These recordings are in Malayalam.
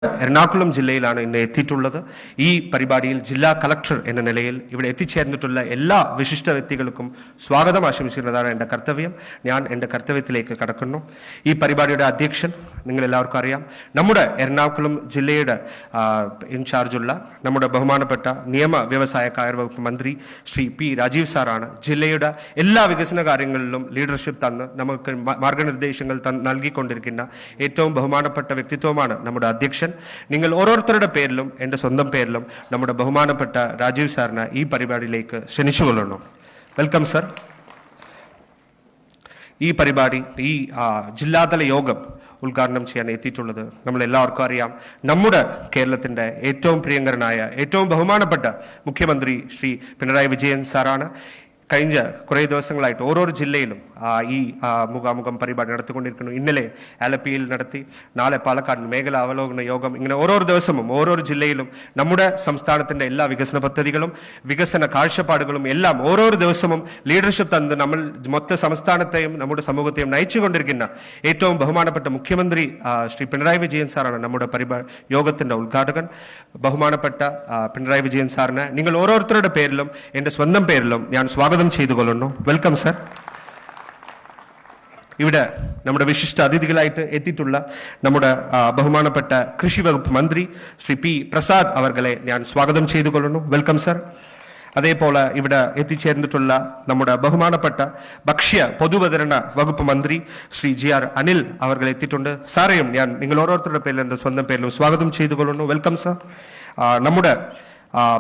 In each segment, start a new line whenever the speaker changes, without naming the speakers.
എറണാകുളം ജില്ലയിലാണ് ഇന്ന് എത്തിയിട്ടുള്ളത്. ഈ പരിപാടിയിൽ ജില്ലാ കളക്ടർ എന്ന നിലയിൽ ഇവിടെ എത്തിച്ചേർന്നിട്ടുള്ള എല്ലാ വിശിഷ്ട വ്യക്തികൾക്കും സ്വാഗതം ആശംസിക്കുന്നതാണ് എൻ്റെ കർത്തവ്യം. ഞാൻ എൻ്റെ കർത്തവ്യത്തിലേക്ക് കടക്കുന്നു. ഈ പരിപാടിയുടെ അധ്യക്ഷൻ നിങ്ങളെല്ലാവർക്കും അറിയാം, നമ്മുടെ എറണാകുളം ജില്ലയുടെ ഇൻചാർജുള്ള നമ്മുടെ ബഹുമാനപ്പെട്ട നിയമ വ്യവസായ കയർ വകുപ്പ് മന്ത്രി ശ്രീ പി രാജീവ് സാറാണ്. ജില്ലയുടെ എല്ലാ വികസന കാര്യങ്ങളിലും ലീഡർഷിപ്പ് തന്ന് നമുക്ക് മാർഗനിർദ്ദേശങ്ങൾ നൽകിക്കൊണ്ടിരിക്കുന്ന ഏറ്റവും ബഹുമാനപ്പെട്ട വ്യക്തിത്വമാണ് നമ്മുടെ അധ്യക്ഷൻ. നിങ്ങൾ ഓരോരുത്തരുടെ പേരിലും എൻ്റെ സ്വന്തം പേരിലും നമ്മുടെ ബഹുമാനപ്പെട്ട രാജീവ് സാറിനെ ഈ പരിപാടിയിലേക്ക് ക്ഷണിച്ചുകൊള്ളുന്നു. Welcome sir. ഈ പരിപാടി, ഈ ജില്ലാതല യോഗം ഉദ്ഘാടനം ചെയ്യാൻ എത്തിയിട്ടുള്ളത് നമ്മളെല്ലാവർക്കും അറിയാം, നമ്മുടെ കേരളത്തിൻ്റെ ഏറ്റവും പ്രിയങ്കരനായ ഏറ്റവും ബഹുമാനപ്പെട്ട മുഖ്യമന്ത്രി ശ്രീ പിണറായി വിജയൻ സാറാണ്. കഴിഞ്ഞ കുറേ ദിവസങ്ങളായിട്ട് ഓരോ ജില്ലയിലും ഈ മുഖാമുഖം പരിപാടി നടത്തിക്കൊണ്ടിരിക്കുന്നു. ഇന്നലെ ആലപ്പിയിൽ നടത്തി, നാളെ പാലക്കാടിൽ മേഖലാ അവലോകന യോഗം. ഇങ്ങനെ ഓരോ ദിവസവും ഓരോ ജില്ലയിലും നമ്മുടെ സംസ്ഥാനത്തിൻ്റെ എല്ലാ വികസന പദ്ധതികളും വികസന കാഴ്ചപ്പാടുകളും എല്ലാം ഓരോ ദിവസവും ലീഡർഷിപ്പ് തന്ന് നമ്മൾ മൊത്ത സംസ്ഥാനത്തെയും നമ്മുടെ സമൂഹത്തെയും നയിച്ചുകൊണ്ടിരിക്കുന്ന ഏറ്റവും ബഹുമാനപ്പെട്ട മുഖ്യമന്ത്രി ശ്രീ പിണറായി വിജയൻ സാറാണ് നമ്മുടെ യോഗത്തിൻ്റെ ഉദ്ഘാടകൻ. ബഹുമാനപ്പെട്ട പിണറായി വിജയൻ സാറിന് നിങ്ങൾ ഓരോരുത്തരുടെ പേരിലും എൻ്റെ സ്വന്തം പേരിലും ഞാൻ സ്വാഗതം ചെയ്തുകൊള്ളുന്നു. Welcome sir. ഇവിടെ നമ്മുടെ വിശിഷ്ട അതിഥികളായിട്ട് എത്തിയിട്ടുള്ള നമ്മുടെ ബഹുമാനപ്പെട്ട കൃഷി വകുപ്പ് മന്ത്രി ശ്രീ പി പ്രസാദ് അവർകളെ ഞാൻ സ്വാഗതം ചെയ്തുകൊള്ളുന്നു. Welcome sir. അതേപോലെ ഇവിടെ എത്തിച്ചേർന്നിട്ടുള്ള നമ്മുടെ ബഹുമാനപ്പെട്ട ഭക്ഷ്യ പൊതുവിതരണ വകുപ്പ് മന്ത്രി ശ്രീ GR അനിൽ അവർകൾ എത്തിയിട്ടുണ്ട്. സാറേയും ഞാൻ നിങ്ങൾ ഓരോരുത്തരുടെ പേരിലും എൻ്റെ സ്വന്തം പേരിലും സ്വാഗതം ചെയ്തുകൊള്ളുന്നു. Welcome sir. നമ്മുടെ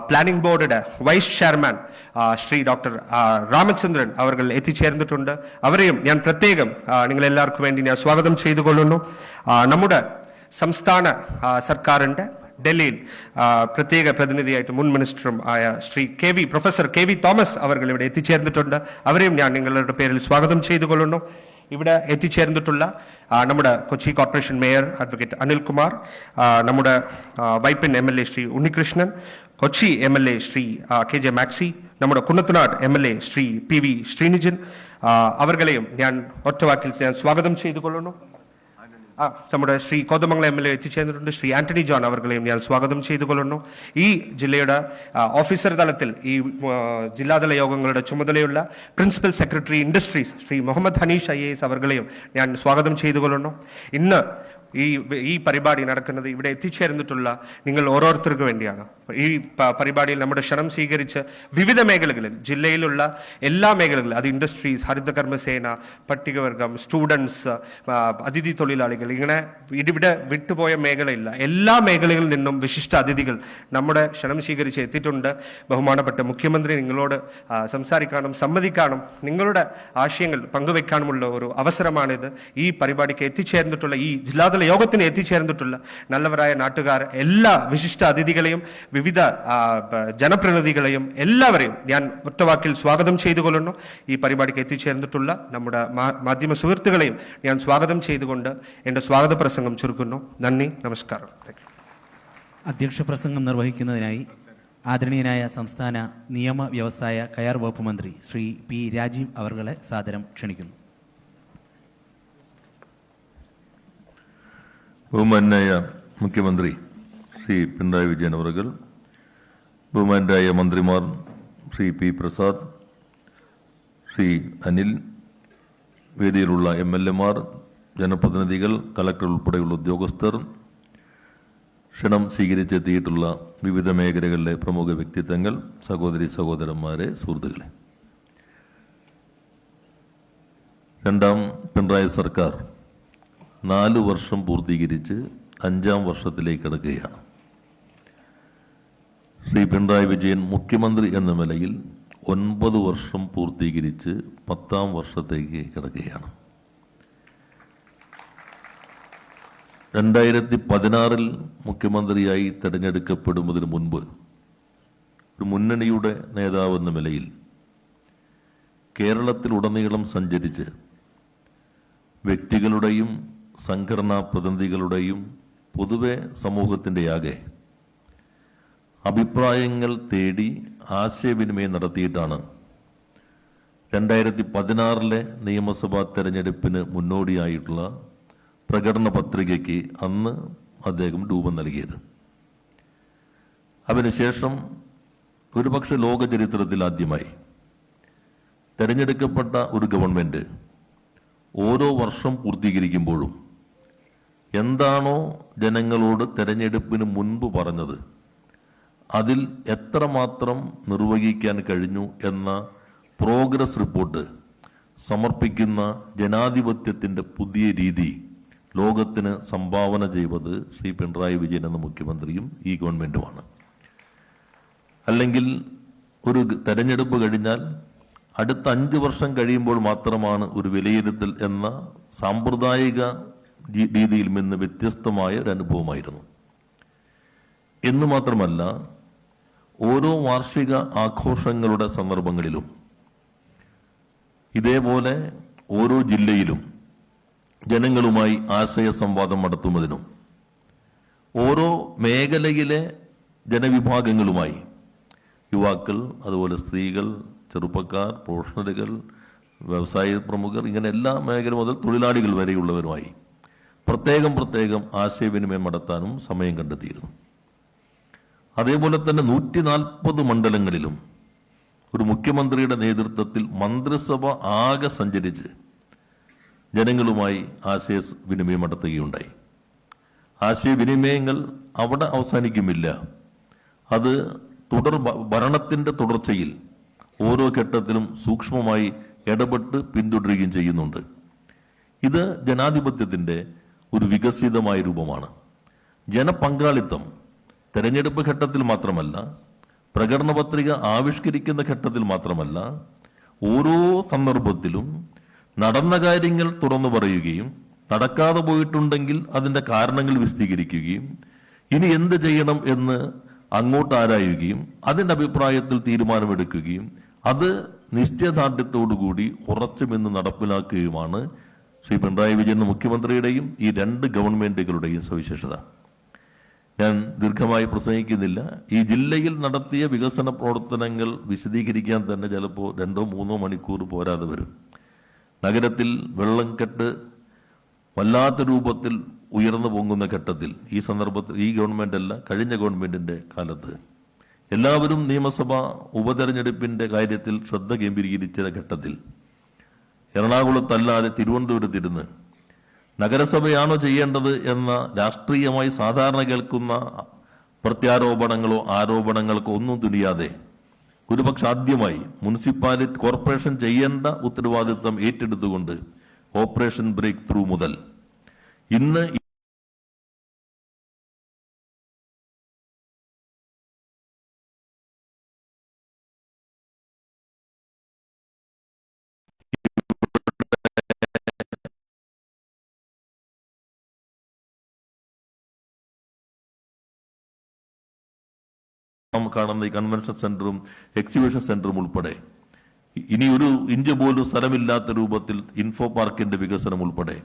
പ്ലാനിംഗ് ബോർഡിന്റെ vice chairman Shri doctor Ramachandran അവർ എത്തിച്ചേർന്നിട്ടുണ്ട്. അവരെയും ഞാൻ പ്രത്യേകം നിങ്ങളെല്ലാവർക്കും വേണ്ടി ഞാൻ സ്വാഗതം ചെയ്തുകൊള്ളുന്നു. നമ്മുടെ സംസ്ഥാന സർക്കാരിൻ്റെ ഡൽഹിയിൽ പ്രത്യേക പ്രതിനിധിയായിട്ട് മുൻ മിനിസ്റ്ററും ആയ Shri professor K V Thomas അവർ ഇവിടെ എത്തിച്ചേർന്നിട്ടുണ്ട്. അവരെയും ഞാൻ നിങ്ങളുടെ പേരിൽ സ്വാഗതം ചെയ്തുകൊള്ളുന്നു. ഇവിടെ എത്തിച്ചേർന്നിട്ടുള്ള നമ്മുടെ Kochi corporation mayor advocate Anilkumar, നമ്മുടെ Vypin MLA Shri Unnikrishnan, Kochi MLA Shri KJ Maxi, നമ്മുടെ കുന്നത്തനാട് MLA ശ്രീ PV ശ്രീനിജൻ അവർകളെയും ഞാൻ ഒറ്റവാക്കിൽ ഞാൻ സ്വാഗതം ചെയ്തുകൊള്ളുന്നു. നമ്മുടെ ശ്രീ കോതമംഗലം MLA എത്തിച്ചേർന്നിട്ടുണ്ട്. ശ്രീ ആന്റണി ജോൺ അവർകളെയും ഞാൻ സ്വാഗതം ചെയ്തുകൊള്ളുന്നു. ഈ ജില്ലയുടെ ഓഫീസർ തലത്തിൽ ഈ ജില്ലാതല യോഗങ്ങളുടെ ചുമതലയുള്ള principal secretary industries Shri Muhammad Hanish IAS അവർകളെയും ഞാൻ സ്വാഗതം ചെയ്തുകൊള്ളുന്നു. ഇന്ന് ഈ പരിപാടി നടക്കുന്നത് ഇവിടെ എത്തിച്ചേർന്നിട്ടുള്ള നിങ്ങൾ ഓരോരുത്തർക്ക് വേണ്ടിയാണ്. ഈ പരിപാടിയിൽ നമ്മുടെ ക്ഷണം സ്വീകരിച്ച് വിവിധ മേഖലകളിൽ ജില്ലയിലുള്ള എല്ലാ മേഖലകളിലും, അത് ഇൻഡസ്ട്രീസ്, ഹരിതകർമ്മസേന, പട്ടികവർഗം, സ്റ്റുഡൻസ്, അതിഥി തൊഴിലാളികൾ, ഇങ്ങനെ ഇവിടെ വിട്ടുപോയ മേഖലയില്ല, എല്ലാ മേഖലകളിൽ നിന്നും വിശിഷ്ട അതിഥികൾ നമ്മുടെ ക്ഷണം സ്വീകരിച്ച് എത്തിയിട്ടുണ്ട്. ബഹുമാനപ്പെട്ട മുഖ്യമന്ത്രി നിങ്ങളോട് സംസാരിക്കാനും സംവദിക്കാനും നിങ്ങളുടെ ആശയങ്ങൾ പങ്കുവെക്കാനുമുള്ള ഒരു അവസരമാണിത്. ഈ പരിപാടിക്ക് എത്തിച്ചേർന്നിട്ടുള്ള ഈ ജില്ലാതല യോഗത്തിന് എത്തിച്ചേർന്നിട്ടുള്ള നല്ലവരായ നാട്ടുകാർ, എല്ലാ വിശിഷ്ട അതിഥികളെയും വിവിധ ജനപ്രതിനിധികളെയും എല്ലാവരെയും ഞാൻ ഒറ്റവാക്കിൽ സ്വാഗതം ചെയ്തുകൊള്ളുന്നു. ഈ പരിപാടിക്ക് എത്തിച്ചേർന്നിട്ടുള്ള നമ്മുടെ മാധ്യമ സുഹൃത്തുക്കളെയും ഞാൻ സ്വാഗതം ചെയ്തുകൊണ്ട് എൻ്റെ സ്വാഗത പ്രസംഗം ചുരുക്കുന്നു. നന്ദി, നമസ്കാരം.
അധ്യക്ഷ പ്രസംഗം നിർവഹിക്കുന്നതിനായി ആദരണീയനായ സംസ്ഥാന നിയമ വ്യവസായ കയർ വകുപ്പ് മന്ത്രി ശ്രീ പി രാജീവ് അവർകളെ സാദരം ക്ഷണിക്കുന്നു.
ബഹുമാനായ മുഖ്യമന്ത്രി ശ്രീ പിണറായി വിജയൻ അവർകൾ, ബഹുമാനായ മന്ത്രിമാർ ശ്രീ പി പ്രസാദ്, ശ്രീ അനിൽ, വേദിയിലുള്ള MLA മാർ, ജനപ്രതിനിധികൾ, കളക്ടർ ഉൾപ്പെടെയുള്ള ഉദ്യോഗസ്ഥർ, ക്ഷണം സ്വീകരിച്ചെത്തിയിട്ടുള്ള വിവിധ മേഖലകളിലെ പ്രമുഖ വ്യക്തിത്വങ്ങൾ, സഹോദരി സഹോദരന്മാരെ, സുഹൃത്തുക്കളെ, രണ്ടാം പിണറായി സർക്കാർ 4 വർഷം പൂർത്തീകരിച്ച് 5ാം വർഷത്തിലേക്ക് കടക്കുകയാണ്. ശ്രീ പിണറായി വിജയൻ മുഖ്യമന്ത്രി എന്ന നിലയിൽ 9 വർഷം പൂർത്തീകരിച്ച് 10ാം വർഷത്തേക്ക് കിടക്കുകയാണ്. 2016 മുഖ്യമന്ത്രിയായി തെരഞ്ഞെടുക്കപ്പെടുന്നതിന് മുൻപ് ഒരു മുന്നണിയുടെ നേതാവ് എന്ന നിലയിൽ കേരളത്തിലുടനീളം സഞ്ചരിച്ച് വ്യക്തികളുടെയും സംഘടനാ പ്രതിനിധികളുടെയും പൊതുവെ സമൂഹത്തിൻ്റെയാകെ അഭിപ്രായങ്ങൾ തേടി ആശയവിനിമയം നടത്തിയിട്ടാണ് 2016 നിയമസഭാ തെരഞ്ഞെടുപ്പിന് മുന്നോടിയായിട്ടുള്ള പ്രകടന പത്രികയ്ക്ക് അന്ന് അദ്ദേഹം രൂപം നൽകിയത്. അതിനുശേഷം ഒരുപക്ഷെ ലോക ചരിത്രത്തിൽ ആദ്യമായി തെരഞ്ഞെടുക്കപ്പെട്ട ഒരു ഗവൺമെന്റ് ഓരോ വർഷം പൂർത്തീകരിക്കുമ്പോഴും എന്താണോ ജനങ്ങളോട് തെരഞ്ഞെടുപ്പിന് മുൻപ് പറഞ്ഞത് അതിൽ എത്രമാത്രം നിർവഹിക്കാൻ കഴിഞ്ഞു എന്ന പ്രോഗ്രസ് റിപ്പോർട്ട് സമർപ്പിക്കുന്ന ജനാധിപത്യത്തിന്റെ പുതിയ രീതി ലോകത്തിന് സംഭാവന ചെയ്തത് ശ്രീ പിണറായി വിജയൻ എന്ന മുഖ്യമന്ത്രിയും ഈ ഗവൺമെന്റുമാണ്. അല്ലെങ്കിൽ ഒരു തെരഞ്ഞെടുപ്പ് കഴിഞ്ഞാൽ അടുത്ത 5 വർഷം കഴിയുമ്പോൾ മാത്രമാണ് ഒരു വിലയിരുത്തൽ എന്ന സാമ്പ്രദായിക രീതിയിൽ നിന്ന് വ്യത്യസ്തമായ ഒരു അനുഭവമായിരുന്നു. എന്ന് മാത്രമല്ല, ഓരോ വാർഷിക ആഘോഷങ്ങളുടെ സന്ദർഭങ്ങളിലും ഇതേപോലെ ഓരോ ജില്ലയിലും ജനങ്ങളുമായി ആശയ സംവാദം നടത്തുന്നതിനും ഓരോ മേഖലയിലെ ജനവിഭാഗങ്ങളുമായി യുവാക്കൾ, അതുപോലെ സ്ത്രീകൾ, ചെറുപ്പക്കാർ, പ്രൊഫഷണലുകൾ, വ്യവസായ പ്രമുഖർ, ഇങ്ങനെ എല്ലാ മേഖല മുതൽ തൊഴിലാളികൾ വരെയുള്ളവരുമായി പ്രത്യേകം ആശയവിനിമയം നടത്താനും സമയം കണ്ടെത്തിയിരുന്നു. അതേപോലെ തന്നെ 140 മണ്ഡലങ്ങളിലും ഒരു മുഖ്യമന്ത്രിയുടെ നേതൃത്വത്തിൽ മന്ത്രിസഭ ആകെ സഞ്ചരിച്ച് ജനങ്ങളുമായി ആശയവിനിമയം നടത്തുകയുണ്ടായി. ആശയവിനിമയങ്ങൾ അവിടെ അവസാനിക്കുമില്ല. അത് ഭരണത്തിന്റെ തുടർച്ചയിൽ ഓരോ ഘട്ടത്തിലും സൂക്ഷ്മമായി ഇടപെട്ട് പിന്തുടരുകയും ചെയ്യുന്നുണ്ട്. ഇത് ജനാധിപത്യത്തിന്റെ ഒരു വികസിതമായ രൂപമാണ്. ജനപങ്കാളിത്തം തെരഞ്ഞെടുപ്പ് ഘട്ടത്തിൽ മാത്രമല്ല, പ്രകടന പത്രിക ആവിഷ്കരിക്കുന്ന ഘട്ടത്തിൽ മാത്രമല്ല, ഓരോ സന്ദർഭത്തിലും നടന്ന കാര്യങ്ങൾ തുറന്നു പറയുകയും നടക്കാതെ പോയിട്ടുണ്ടെങ്കിൽ അതിന്റെ കാരണങ്ങൾ വിശദീകരിക്കുകയും ഇനി എന്ത് ചെയ്യണം എന്ന് അങ്ങോട്ട് ആരായുകയും അതിന്റെ അഭിപ്രായത്തിൽ തീരുമാനമെടുക്കുകയും അത് നിശ്ചയദാർഢ്യത്തോടുകൂടി ഉറച്ചുമെന്ന് നടപ്പിലാക്കുകയുമാണ് ശ്രീ പിണറായി വിജയൻ മുഖ്യമന്ത്രിയുടെയും ഈ 2 ഗവൺമെന്റുകളുടെയും സവിശേഷത. ഞാൻ ദീർഘമായി പ്രസംഗിക്കുന്നില്ല. ഈ ജില്ലയിൽ നടത്തിയ വികസന പ്രവർത്തനങ്ങൾ വിശദീകരിക്കാൻ തന്നെ ചിലപ്പോൾ 2-3 മണിക്കൂർ പോരാതെ വരും. നഗരത്തിൽ വെള്ളം കെട്ട് വല്ലാത്ത രൂപത്തിൽ ഉയർന്നു പൊങ്ങുന്ന ഘട്ടത്തിൽ ഈ സന്ദർഭത്തിൽ ഈ ഗവൺമെന്റ് അല്ല, കഴിഞ്ഞ ഗവൺമെന്റിന്റെ കാലത്ത് എല്ലാവരും നിയമസഭാ ഉപതെരഞ്ഞെടുപ്പിന്റെ കാര്യത്തിൽ ശ്രദ്ധ കേന്ദ്രീകരിച്ച ഘട്ടത്തിൽ എറണാകുളത്തല്ലാതെ തിരുവനന്തപുരത്തിരുന്ന് നഗരസഭയാണോ ചെയ്യേണ്ടത് എന്ന രാഷ്ട്രീയമായി സാധാരണ കേൾക്കുന്ന പ്രത്യാരോപണങ്ങളോ ആരോപണങ്ങൾക്കോ ഒന്നും തുനിയാതെ ഒരുപക്ഷെ ആദ്യമായി മുനിസിപ്പാലിറ്റി കോർപ്പറേഷൻ ചെയ്യേണ്ട ഉത്തരവാദിത്തം ഏറ്റെടുത്തുകൊണ്ട് ഓപ്പറേഷൻ ബ്രേക്ക് ത്രൂ മുതൽ ഇന്ന് കാണുന്ന ഈ കൺവെൻഷൻ സെന്ററും എക്സിബിഷൻ സെന്ററും ഉൾപ്പെടെ ഇനി ഒരു ഇഞ്ച് പോലും സ്ഥലമില്ലാത്ത രൂപത്തിൽ ഇൻഫോ പാർക്കിന്റെ വികസനം ഉൾപ്പെടെ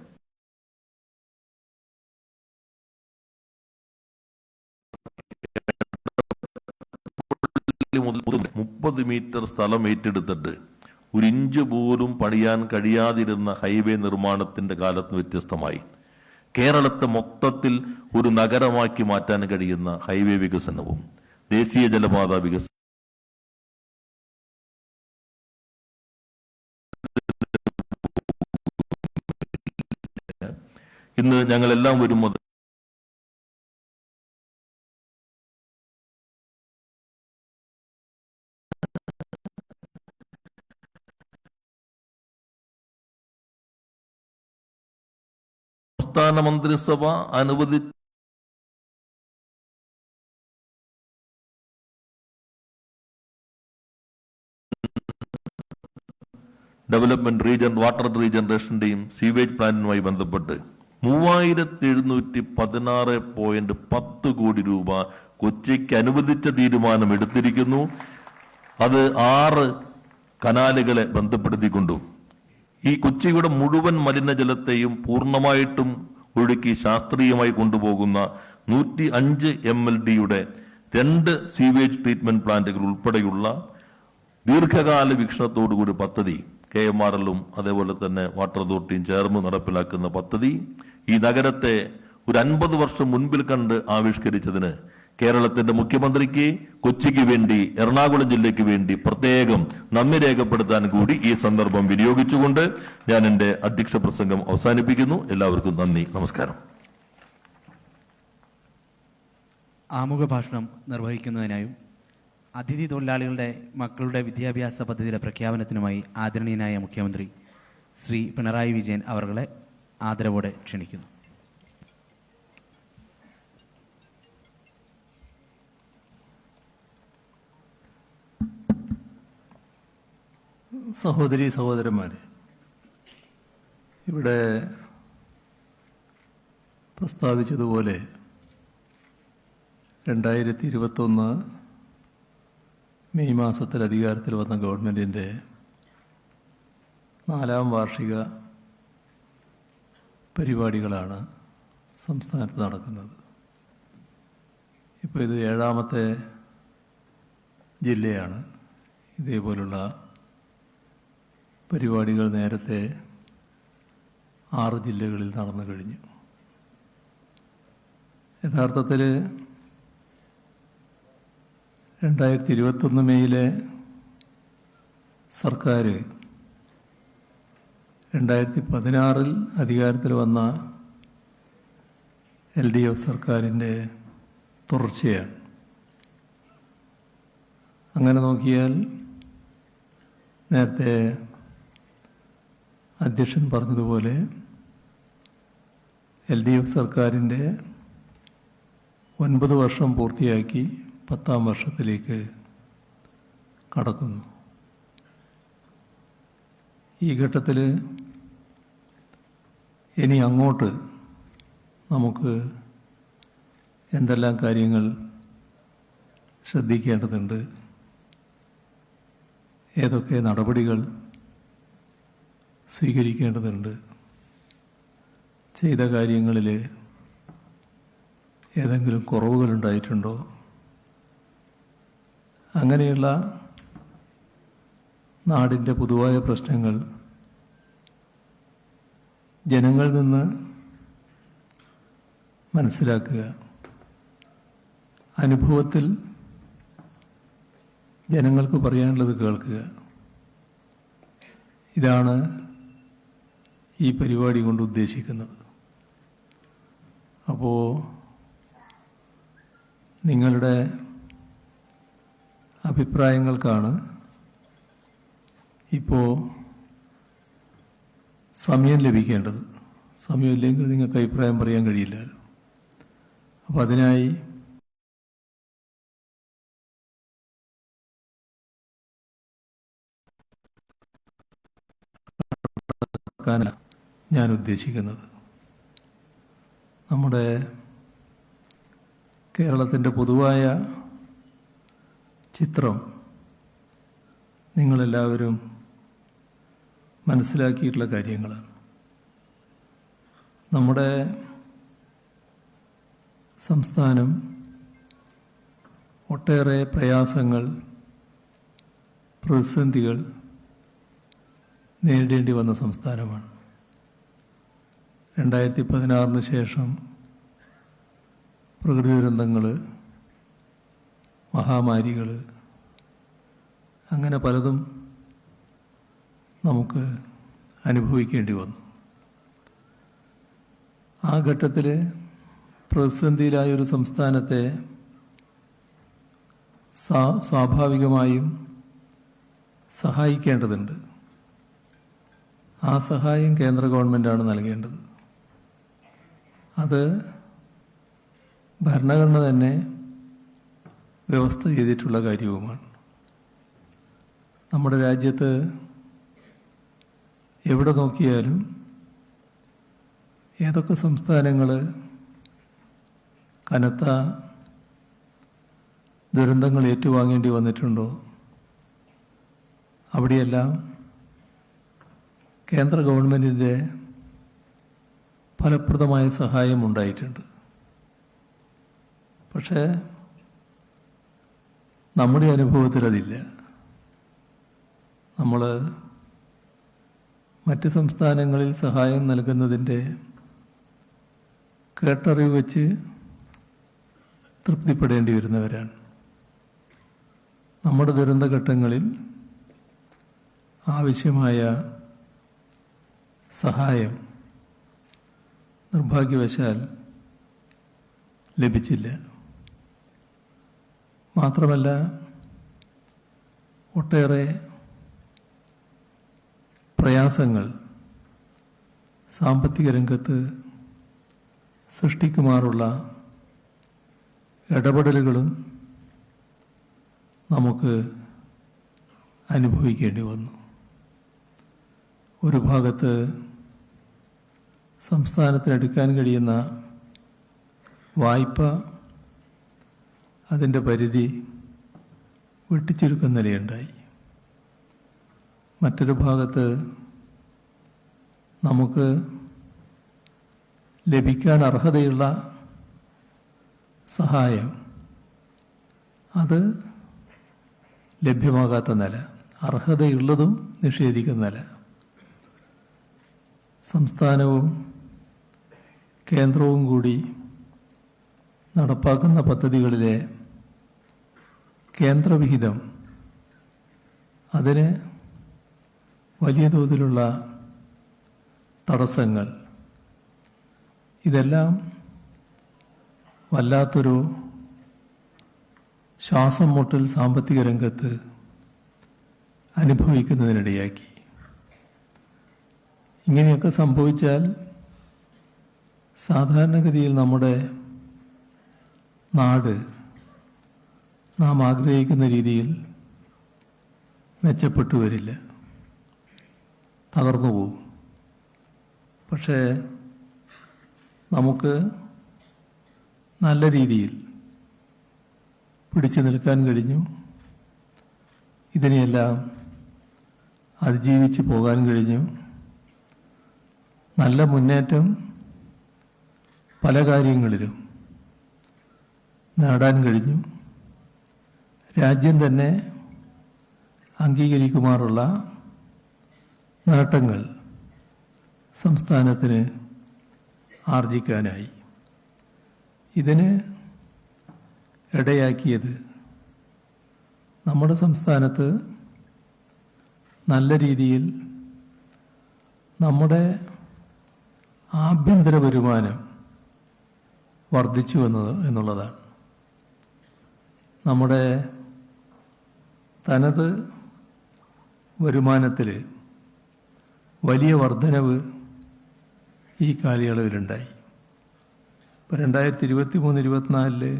മുതൽ 30 മീറ്റർ സ്ഥലം ഏറ്റെടുത്തിട്ട് ഒരു ഇഞ്ച് പോലും പണിയാൻ കഴിയാതിരുന്ന ഹൈവേ നിർമ്മാണത്തിന്റെ കാലത്ത് വ്യത്യസ്തമായി കേരളത്തെ മൊത്തത്തിൽ ഒരു നഗരമാക്കി മാറ്റാൻ കഴിയുന്ന ഹൈവേ വികസനവും ദേശീയ ജലപാത വികസനം ഇന്ന് ഞങ്ങളെല്ലാം വരുമ്പോൾ സംസ്ഥാന മന്ത്രിസഭ അനുവദിച്ച ഡെവലപ്മെന്റ് റീജൻ വാട്ടർ റീജനറേഷന്റെയും സീവേജ് പ്ലാന്റിനുമായി ബന്ധപ്പെട്ട് 3716.10 കോടി രൂപ കൊച്ചിക്ക് അനുവദിച്ച തീരുമാനം എടുത്തിരിക്കുന്നു. അത് 6 കനാലുകളെ ബന്ധപ്പെടുത്തിക്കൊണ്ടും ഈ കൊച്ചിയുടെ മുഴുവൻ മലിനജലത്തെയും പൂർണ്ണമായിട്ടും ഒഴുക്കി ശാസ്ത്രീയമായി കൊണ്ടുപോകുന്ന 105 MLD-യുടെ 2 സീവേജ് ട്രീറ്റ്മെന്റ് പ്ലാന്റുകൾ ഉൾപ്പെടെയുള്ള ദീർഘകാല വീക്ഷണത്തോടുകൂടി പദ്ധതി KMRL-ഉം അതേപോലെ തന്നെ വാട്ടർ അതോറിറ്റിയും ചേർന്ന് നടപ്പിലാക്കുന്ന പദ്ധതി ഈ നഗരത്തെ ഒരു 50 വർഷം മുൻപിൽ കണ്ട് ആവിഷ്കരിച്ചതിന് കേരളത്തിന്റെ മുഖ്യമന്ത്രിക്ക് കൊച്ചിക്ക് വേണ്ടി, എറണാകുളം ജില്ലയ്ക്ക് വേണ്ടി പ്രത്യേകം നന്ദി രേഖപ്പെടുത്താൻ കൂടി ഈ സന്ദർഭം വിനിയോഗിച്ചുകൊണ്ട് ഞാൻ എന്റെ അധ്യക്ഷ പ്രസംഗം അവസാനിപ്പിക്കുന്നു. എല്ലാവർക്കും നന്ദി, നമസ്കാരം.
ആമുഖ ഭാഷണം നിർവഹിക്കുന്നതിനായും അതിഥി തൊഴിലാളികളുടെ മക്കളുടെ വിദ്യാഭ്യാസ പദ്ധതിയുടെ പ്രഖ്യാപനത്തിനുമായി ആദരണീയനായ മുഖ്യമന്ത്രി ശ്രീ പിണറായി വിജയൻ അവർകളെ ആദരവോടെ ക്ഷണിക്കുന്നു.
സഹോദരീ സഹോദരന്മാരെ, ഇവിടെ പ്രസ്താവിച്ചതുപോലെ 2021 മെയ് മാസത്തിൽ അധികാരത്തിൽ വന്ന ഗവൺമെൻറ്റിൻ്റെ 4ാം വാർഷിക പരിപാടികളാണ് സംസ്ഥാനത്ത് നടക്കുന്നത്. ഇപ്പോൾ ഇത് 7ാമത്തെ ജില്ലയാണ്. ഇതേപോലുള്ള പരിപാടികൾ നേരത്തെ 6 ജില്ലകളിൽ നടന്നു കഴിഞ്ഞു. യഥാർത്ഥത്തിൽ 2021 മെയ്യിലെ സർക്കാർ 2016 അധികാരത്തിൽ വന്ന LDF സർക്കാരിൻ്റെ തുടർച്ചയാണ്. അങ്ങനെ നോക്കിയാൽ നേരത്തെ അധ്യക്ഷൻ പറഞ്ഞതുപോലെ LDF സർക്കാരിൻ്റെ 9 വർഷം പൂർത്തിയാക്കി 10ാം വർഷത്തിലേക്ക് കടക്കുന്നു. ഈ ഘട്ടത്തിൽ ഇനി അങ്ങോട്ട് നമുക്ക് എന്തെല്ലാം കാര്യങ്ങൾ ശ്രദ്ധിക്കേണ്ടതുണ്ട്, ഏതൊക്കെ നടപടികൾ സ്വീകരിക്കേണ്ടതുണ്ട്, ചെയ്ത കാര്യങ്ങളിൽ ഏതെങ്കിലും കുറവുകളുണ്ടായിട്ടുണ്ടോ, അങ്ങനെയുള്ള നാടിൻ്റെ പൊതുവായ പ്രശ്നങ്ങൾ ജനങ്ങളിൽ നിന്ന് മനസ്സിലാക്കുക, അനുഭവത്തിൽ ജനങ്ങൾക്ക് പറയാനുള്ളത് കേൾക്കുക. ഇതാണ് ഈ പരിപാടി കൊണ്ട് ഉദ്ദേശിക്കുന്നത്. അപ്പോൾ നിങ്ങളുടെ അഭിപ്രായങ്ങൾക്കാണ് ഇപ്പോൾ സമയം ലഭിക്കേണ്ടത്. സമയമില്ലെങ്കിൽ നിങ്ങൾക്ക് അഭിപ്രായം പറയാൻ കഴിയില്ലല്ലോ. അപ്പോൾ അതിനായി ഞാൻ ഉദ്ദേശിക്കുന്നത് നമ്മുടെ കേരളത്തിൻ്റെ പൊതുവായ ചിത്രം നിങ്ങളെല്ലാവരും മനസ്സിലാക്കിയിട്ടുള്ള കാര്യങ്ങളാണ്. നമ്മുടെ സംസ്ഥാനം ഒട്ടേറെ പ്രയാസങ്ങൾ, പ്രതിസന്ധികൾ നേരിടേണ്ടി വന്ന സംസ്ഥാനമാണ്. 2016 ശേഷം പ്രകൃതി ദുരന്തങ്ങൾ, മഹാമാരികൾ, അങ്ങനെ പലതും നമുക്ക് അനുഭവിക്കേണ്ടി വന്നു. ആ ഘട്ടത്തിൽ പ്രതിസന്ധിയിലായൊരു സംസ്ഥാനത്തെ സ്വാഭാവികമായും സഹായിക്കേണ്ടതുണ്ട്. ആ സഹായം കേന്ദ്ര ഗവൺമെൻറ്റാണ് നൽകേണ്ടത്. അത് ഭരണഘടന തന്നെ വ്യവസ്ഥ ചെയ്തിട്ടുള്ള കാര്യവുമാണ്. നമ്മുടെ രാജ്യത്ത് എവിടെ നോക്കിയാലും ഏതൊക്കെ സംസ്ഥാനങ്ങൾ കനത്ത ദുരന്തങ്ങൾ ഏറ്റുവാങ്ങേണ്ടി വന്നിട്ടുണ്ടോ അവിടെയെല്ലാം കേന്ദ്ര ഗവൺമെൻറ്റിൻ്റെ ഫലപ്രദമായ സഹായം ഉണ്ടായിട്ടുണ്ട്. പക്ഷേ നമ്മുടെ അനുഭവത്തിൽ അതില്ല. നമ്മൾ മറ്റ് സംസ്ഥാനങ്ങളിൽ സഹായം നൽകുന്നതിൻ്റെ കേട്ടറിവ് വെച്ച് തൃപ്തിപ്പെടേണ്ടി വരുന്നവരാണ്. നമ്മുടെ ദുരന്തഘട്ടങ്ങളിൽ ആവശ്യമായ സഹായം നിർഭാഗ്യവശാൽ ലഭിച്ചില്ല. മാത്രമല്ല, ഒട്ടേറെ പ്രയാസങ്ങൾ സാമ്പത്തിക രംഗത്ത് സൃഷ്ടിക്കുമാറുള്ള ഇടപെടലുകളും നമുക്ക് അനുഭവിക്കേണ്ടി വന്നു. ഒരു ഭാഗത്ത് സംസ്ഥാനത്തിനെടുക്കാൻ കഴിയുന്ന വായ്പ അതിൻ്റെ പരിധി വെട്ടിച്ചുരുക്കുന്ന നിലയുണ്ടായി. മറ്റൊരു ഭാഗത്ത് നമുക്ക് ലഭിക്കാൻ അർഹതയുള്ള സഹായം അത് ലഭ്യമാകാത്ത നില, അർഹതയുള്ളതും നിഷേധിക്കുന്ന നില. സംസ്ഥാനവും കേന്ദ്രവും കൂടി നടപ്പാക്കുന്ന പദ്ധതികളിലെ കേന്ദ്രവിഹിതം അതിന് വലിയ തോതിലുള്ള തടസ്സങ്ങൾ, ഇതെല്ലാം വല്ലാത്തൊരു ശ്വാസം മുട്ടൽ സാമ്പത്തിക രംഗത്ത് അനുഭവിക്കുന്നതിനിടയാക്കി. ഇങ്ങനെയൊക്കെ സംഭവിച്ചാൽ സാധാരണഗതിയിൽ നമ്മുടെ നാട് നാം ആഗ്രഹിക്കുന്ന രീതിയിൽ മെച്ചപ്പെട്ടു വരില്ല, തകർന്നു പോകും. പക്ഷേ നമുക്ക് നല്ല രീതിയിൽ പിടിച്ചു നിൽക്കാൻ കഴിഞ്ഞു. ഇതിനെയെല്ലാം അതിജീവിച്ച് പോകാൻ കഴിഞ്ഞു. നല്ല മുന്നേറ്റം പല കാര്യങ്ങളിലും നേടാൻ കഴിഞ്ഞു. രാജ്യം തന്നെ അംഗീകരിക്കുമാറുള്ള നേട്ടങ്ങൾ സംസ്ഥാനത്തിന് ആർജിക്കാനായി. ഇതിന് ഇടയാക്കിയത് നമ്മുടെ സംസ്ഥാനത്ത് നല്ല രീതിയിൽ നമ്മുടെ ആഭ്യന്തര വരുമാനം വർദ്ധിച്ചു എന്നുള്ളതാണ്. നമ്മുടെ തനത് വരുമാനത്തിൽ വലിയ വർധനവ് ഈ കാലയളവിലുണ്ടായി. ഇപ്പോൾ 2023-24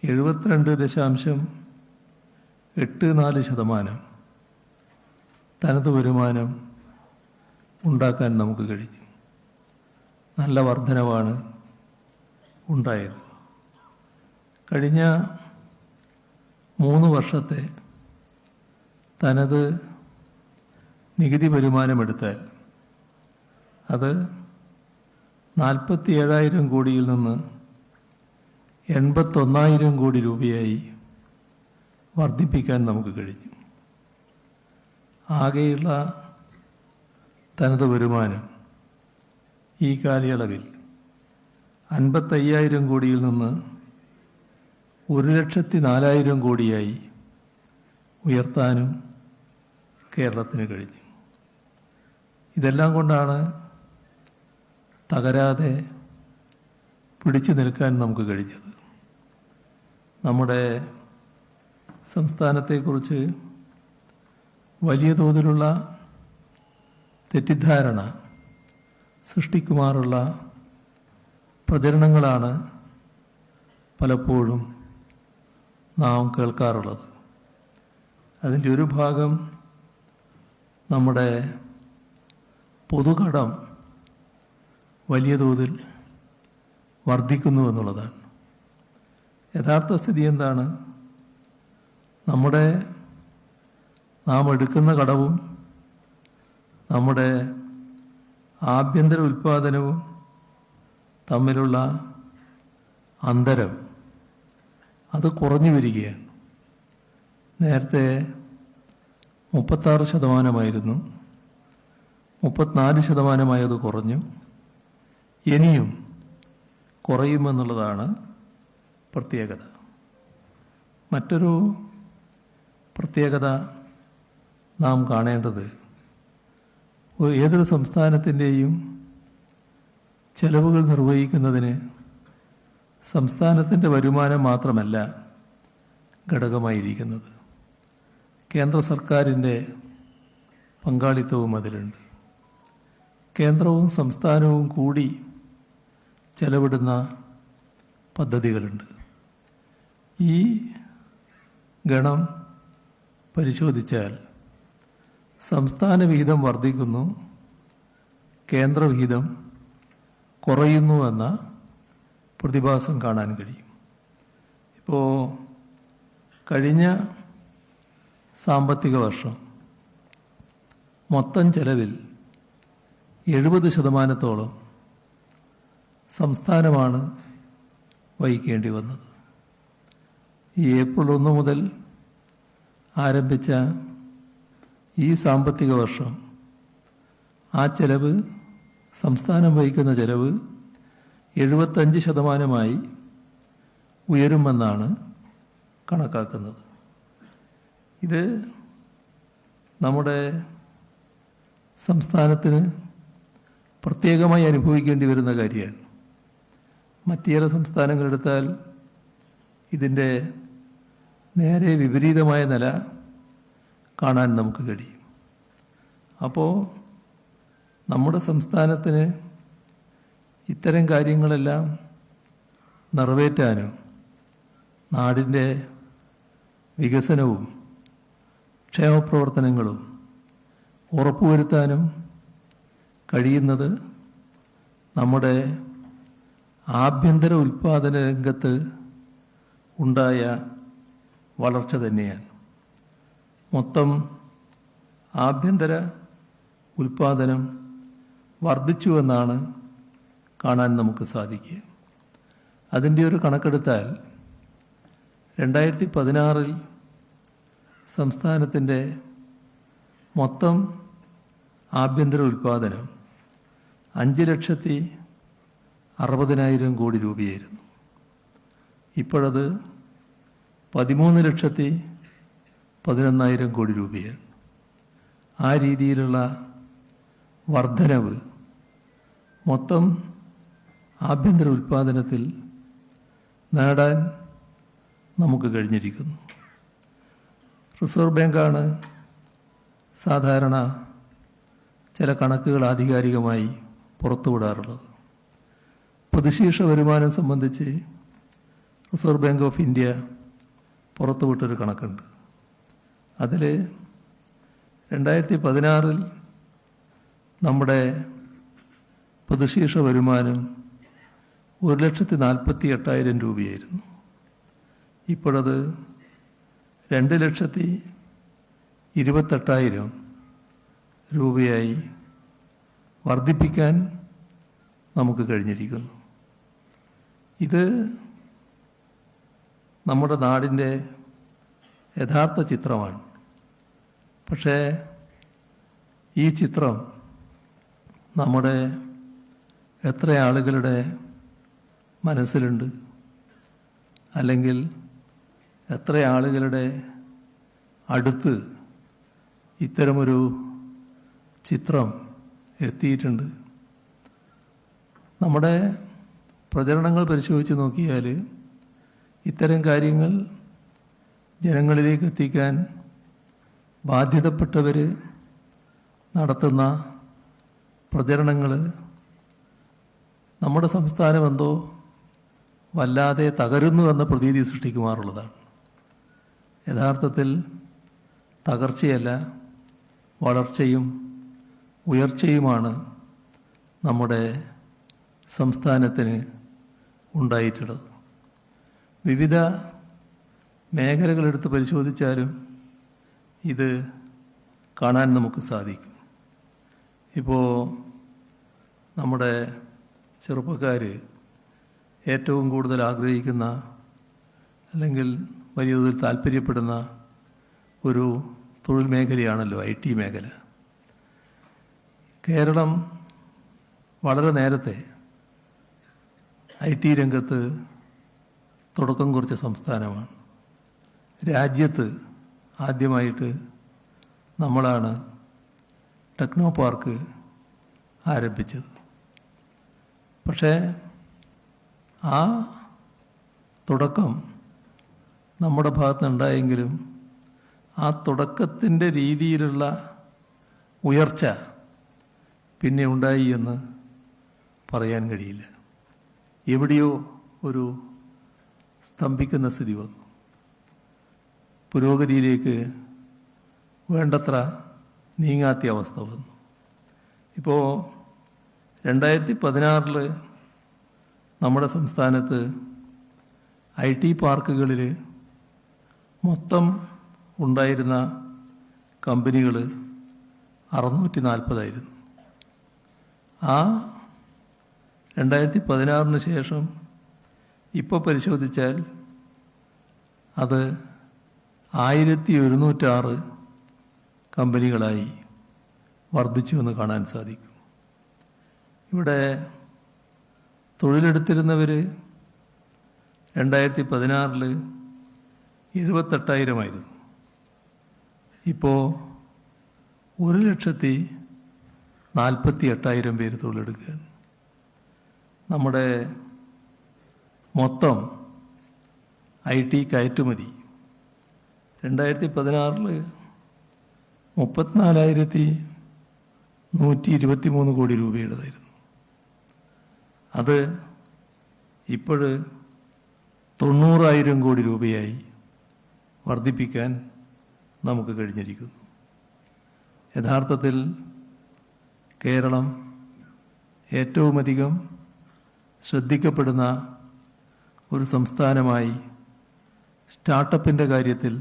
72.84% തനത് വരുമാനം ഉണ്ടാക്കാൻ നമുക്ക് കഴിഞ്ഞു. നല്ല വർധനവാണ് ഉണ്ടായത്. കഴിഞ്ഞ 3 വർഷത്തെ തനത് നികുതി വരുമാനമെടുത്താൽ അത് 47,000 കോടിയിൽ നിന്ന് 81,000 കോടി രൂപയായി വർദ്ധിപ്പിക്കാൻ നമുക്ക് കഴിഞ്ഞു. ആകെയുള്ള തനത് വരുമാനം ഈ കാലയളവിൽ 55,000 കോടിയിൽ നിന്ന് 1,04,000 കോടിയായി ഉയർത്താനും കേരളത്തിന് കഴിഞ്ഞു. ഇതെല്ലാം കൊണ്ടാണ് തകരാതെ പിടിച്ചു നിൽക്കാൻ നമുക്ക് കഴിഞ്ഞത്. നമ്മുടെ സംസ്ഥാനത്തെക്കുറിച്ച് വലിയ തോതിലുള്ള തെറ്റിദ്ധാരണ സൃഷ്ടിക്കുമാറുള്ള പ്രചരണങ്ങളാണ് പലപ്പോഴും നാം കേൾക്കാറുള്ളത്. അതിൻ്റെ ഒരു ഭാഗം നമ്മുടെ പൊതുകടം വലിയ തോതിൽ വർദ്ധിക്കുന്നു എന്നുള്ളതാണ്. യഥാർത്ഥ സ്ഥിതി എന്താണ്? നാം എടുക്കുന്ന കടവും നമ്മുടെ ആഭ്യന്തര ഉൽപ്പാദനവും തമ്മിലുള്ള അന്തരം അത് കുറഞ്ഞു വരികയാണ്. നേരത്തെ 36%, 34% കുറഞ്ഞു. ഇനിയും കുറയുമെന്നുള്ളതാണ് പ്രത്യേകത. മറ്റൊരു പ്രത്യേകത നാം കാണേണ്ടത് ഏതൊരു സംസ്ഥാനത്തിൻ്റെയും ചെലവുകൾ നിർവഹിക്കുന്നതിന് സംസ്ഥാനത്തിൻ്റെ വരുമാനം മാത്രമല്ല ഘടകമായിരിക്കുന്നത്. കേന്ദ്ര സർക്കാരിൻ്റെ പങ്കാളിത്തവും അതിലുണ്ട്. കേന്ദ്രവും സംസ്ഥാനവും കൂടി ചെലവിടുന്ന പദ്ധതികളുണ്ട്. ഈ ഗണം പരിശോധിച്ചാൽ സംസ്ഥാന വിഹിതം വർദ്ധിക്കുന്നു, കേന്ദ്ര വിഹിതം കുറയുന്നു എന്ന പ്രതിഭാസം കാണാൻ കഴിയും. ഇപ്പോൾ കഴിഞ്ഞ സാമ്പത്തിക വർഷം മൊത്തം ചെലവിൽ 70% സംസ്ഥാനമാണ് വഹിക്കേണ്ടി വന്നത്. ഈ ഏപ്രിൽ 1 മുതൽ ആരംഭിച്ച ഈ സാമ്പത്തിക വർഷം ആ ചെലവ്, സംസ്ഥാനം വഹിക്കുന്ന ചെലവ് 75% ഉയരുമെന്നാണ് കണക്കാക്കുന്നത്. ഇത് നമ്മുടെ സംസ്ഥാനത്തിന് പ്രത്യേകമായി അനുഭവിക്കേണ്ടി വരുന്ന കാര്യമാണ്. മറ്റു ചില സംസ്ഥാനങ്ങളെടുത്താൽ ഇതിൻ്റെ നേരെ വിപരീതമായ നില കാണാൻ നമുക്ക് കഴിയും. അപ്പോൾ നമ്മുടെ സംസ്ഥാനത്തിന് ഇത്തരം കാര്യങ്ങളെല്ലാം നിറവേറ്റാനും നാടിൻ്റെ വികസനവും ക്ഷേമപ്രവർത്തനങ്ങളും ഉറപ്പുവരുത്താനും കഴിയുന്നത് നമ്മുടെ ആഭ്യന്തര ഉൽപ്പാദന രംഗത്ത് ഉണ്ടായ വളർച്ച തന്നെയാണ്. മൊത്തം ആഭ്യന്തര ഉൽപ്പാദനം വർദ്ധിച്ചുവെന്നാണ് കാണാൻ നമുക്ക് സാധിക്കുക. അതിൻ്റെ ഒരു കണക്കെടുത്താൽ 2016 സംസ്ഥാനത്തിൻ്റെ മൊത്തം ആഭ്യന്തര ഉൽപ്പാദനം 5,60,000 കോടി രൂപയായിരുന്നു. ഇപ്പോഴത് 13,11,000 കോടി രൂപയാണ്. ആ രീതിയിലുള്ള വർധനവ് മൊത്തം ആഭ്യന്തര ഉൽപ്പാദനത്തിൽ നേടാൻ നമുക്ക് കഴിഞ്ഞിരിക്കുന്നു. റിസർവ് ബാങ്കാണ് സാധാരണ ചില കണക്കുകൾ ആധികാരികമായി പുറത്തുവിടാറുള്ളത്. പ്രതിശീർഷ വരുമാനം സംബന്ധിച്ച് റിസർവ് ബാങ്ക് ഓഫ് ഇന്ത്യ പുറത്തുവിട്ടൊരു കണക്കുണ്ട്. അതിൽ 2016 നമ്മുടെ പ്രതിശീർഷ വരുമാനം 1,48,000 രൂപയായിരുന്നു. ഇപ്പോഴത് 2,28,000 രൂപയായി വർദ്ധിപ്പിക്കാൻ നമുക്ക് കഴിഞ്ഞിരിക്കുന്നു. ഇത് നമ്മുടെ നാടിൻ്റെ യഥാർത്ഥ ചിത്രമാണ്. പക്ഷേ ഈ ചിത്രം നമ്മുടെ എത്ര ആളുകളുടെ മനസ്സിലുണ്ട്, അല്ലെങ്കിൽ എത്ര ആളുകളുടെ അടുത്ത് ഇത്തരമൊരു ചിത്രം എത്തിയിട്ടുണ്ട്? നമ്മുടെ പ്രചരണങ്ങൾ പരിശോധിച്ച് നോക്കിയാൽ ഇത്തരം കാര്യങ്ങൾ ജനങ്ങളിലേക്ക് എത്തിക്കാൻ ബാധ്യതപ്പെട്ടവർ നടത്തുന്ന പ്രചരണങ്ങൾ നമ്മുടെ സംസ്ഥാനം എന്തോ വല്ലാതെ തകരുന്നു എന്ന പ്രതീതി സൃഷ്ടിക്കുമാറുള്ളതാണ്. യഥാർത്ഥത്തിൽ തകർച്ചയല്ല, വളർച്ചയും ഉയർച്ചയുമാണ് നമ്മുടെ സംസ്ഥാനത്തിന് ഉണ്ടായിട്ടുള്ളത്. വിവിധ മേഖലകളെടുത്ത് പരിശോധിച്ചാലും ഇത് കാണാൻ നമുക്ക് സാധിക്കും. ഇപ്പോൾ നമ്മുടെ ചെറുപ്പക്കാർ ഏറ്റവും കൂടുതൽ ആഗ്രഹിക്കുന്ന അല്ലെങ്കിൽ വലിയ തോതിൽ താല്പര്യപ്പെടുന്ന ഒരു തൊഴിൽ മേഖലയാണല്ലോ IT മേഖല. കേരളം വളരെ നേരത്തെ IT രംഗത്ത് തുടക്കം കുറിച്ച സംസ്ഥാനമാണ്. രാജ്യത്ത് ആദ്യമായിട്ട് നമ്മളാണ് ടെക്നോ പാർക്ക് ആരംഭിച്ചത്. പക്ഷേ ആ തുടക്കം നമ്മുടെ ഭാഗത്തുനിന്നുണ്ടായെങ്കിലും ആ തുടക്കത്തിൻ്റെ രീതിയിലുള്ള ഉയർച്ച പിന്നെ ഉണ്ടായി എന്ന് പറയാൻ കഴിയില്ല. എവിടെയോ ഒരു സ്തംഭിക്കുന്ന സ്ഥിതി വന്നു. പുരോഗതിയിലേക്ക് വേണ്ടത്ര നീങ്ങാത്ത അവസ്ഥ വന്നു. ഇപ്പോൾ 2016 നമ്മുടെ സംസ്ഥാനത്ത് IT പാർക്കുകളിൽ മൊത്തം ഉണ്ടായിരുന്ന കമ്പനികൾ 640 ആ 2016 ശേഷം ഇപ്പോൾ പരിശോധിച്ചാൽ അത് 1106 കമ്പനികളായി വർദ്ധിച്ചു എന്ന് കാണാൻ സാധിക്കും. ഇവിടെ തൊഴിലെടുത്തിരുന്നവർ 2016 78,000 ഇപ്പോൾ 1,48,000 പേര് തൊഴിലെടുക്കുകയാണ്. നമ്മുടെ മൊത്തം IT കയറ്റുമതി 2016 34,123 കോടി രൂപയുടേതായിരുന്നു. അത് ഇപ്പോൾ 90,000 കോടി രൂപയായി വർദ്ധിപ്പിക്കാൻ നമുക്ക് കഴിഞ്ഞിരിക്കുന്നു. യഥാർത്ഥത്തിൽ കേരളം ഏറ്റവുമധികം ശ്രദ്ധിക്കപ്പെടുന്ന ഒരു സംസ്ഥാനമായി സ്റ്റാർട്ടപ്പിൻ്റെ കാര്യത്തിൽ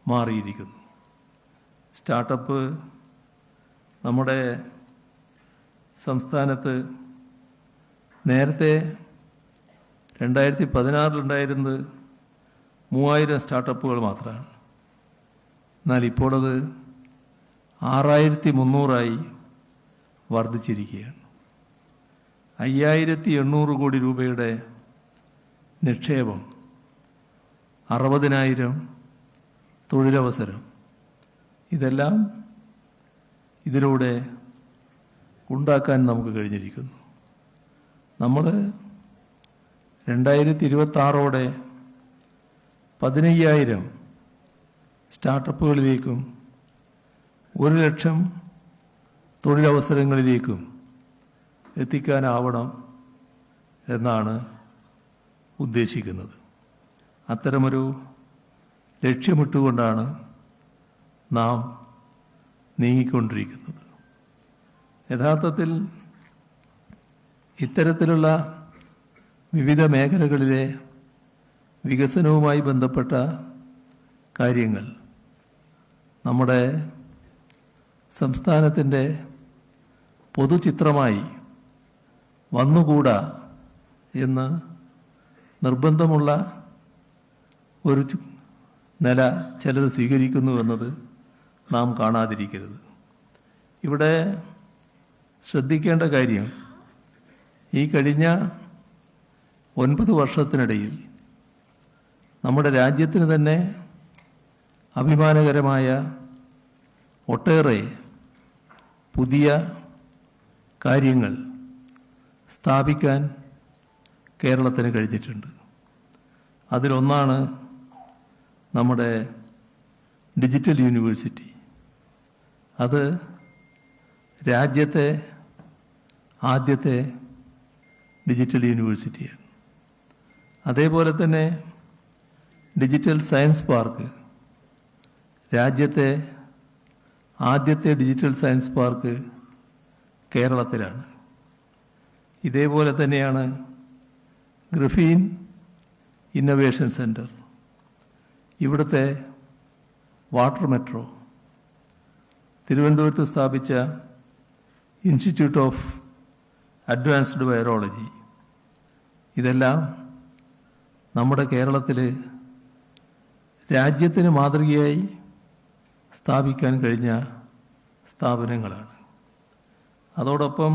മാറിയിരിക്കുന്നു. സ്റ്റാർട്ടപ്പ് നമ്മുടെ സംസ്ഥാനത്ത് നേരത്തെ 2016 ഉണ്ടായിരുന്നത് 3,000 സ്റ്റാർട്ടപ്പുകൾ മാത്രമാണ്. എന്നാൽ ഇപ്പോൾ അത് 6,300 വർദ്ധിച്ചിരിക്കുകയാണ്. 5,800 കോടി രൂപയുടെ നിക്ഷേപം, 60,000 തൊഴിലവസരം, ഇതെല്ലാം ഇതിലൂടെ ഉണ്ടാക്കാൻ നമുക്ക് കഴിഞ്ഞിരിക്കുന്നു. നമ്മൾ 2026 15,000 സ്റ്റാർട്ടപ്പുകളിലേക്കും 1,00,000 തൊഴിലവസരങ്ങളിലേക്കും എത്തിക്കാനാവണം എന്നാണ് ഉദ്ദേശിക്കുന്നത്. അത്തരമൊരു ലക്ഷ്യമിട്ടുകൊണ്ടാണ് നാം നീങ്ങിക്കൊണ്ടിരിക്കുന്നത്. യഥാർത്ഥത്തിൽ ഇത്തരത്തിലുള്ള വിവിധ മേഖലകളിലെ വികസനവുമായി ബന്ധപ്പെട്ട കാര്യങ്ങൾ നമ്മുടെ സംസ്ഥാനത്തിൻ്റെ പൊതുചിത്രമായി വന്നുകൂടാ എന്ന് നിർബന്ധമുള്ള ഒരു നില ചിലർ സ്വീകരിക്കുന്നുവെന്നത് നാം കാണാതിരിക്കരുത്. ഇവിടെ ശ്രദ്ധിക്കേണ്ട കാര്യം, ഈ കഴിഞ്ഞ 9 വർഷത്തിനിടയിൽ നമ്മുടെ രാജ്യത്തിന് തന്നെ അഭിമാനകരമായ ഒട്ടേറെ പുതിയ കാര്യങ്ങൾ സ്ഥാപിക്കാൻ കേരളത്തിന് കഴിഞ്ഞിട്ടുണ്ട്. അതിലൊന്നാണ് നമ്മുടെ ഡിജിറ്റൽ യൂണിവേഴ്സിറ്റി. അത് രാജ്യത്തെ ആദ്യത്തെ ഡിജിറ്റൽ യൂണിവേഴ്സിറ്റിയാണ്. അതേപോലെ തന്നെ ഡിജിറ്റൽ സയൻസ് പാർക്ക്, രാജ്യത്തെ ആദ്യത്തെ ഡിജിറ്റൽ സയൻസ് പാർക്ക് കേരളത്തിലാണ്. ഇതേപോലെ തന്നെയാണ് ഗ്രഫീൻ ഇന്നൊവേഷൻ സെൻറ്റർ, ഇവിടുത്തെ വാട്ടർ മെട്രോ, തിരുവനന്തപുരത്ത് സ്ഥാപിച്ച ഇൻസ്റ്റിറ്റ്യൂട്ട് ഓഫ് അഡ്വാൻസ്ഡ് വൈറോളജി, ഇതെല്ലാം നമ്മുടെ കേരളത്തിൽ രാജ്യത്തിന് മാതൃകയായി സ്ഥാപിക്കാൻ കഴിഞ്ഞ സ്ഥാപനങ്ങളാണ്. അതോടൊപ്പം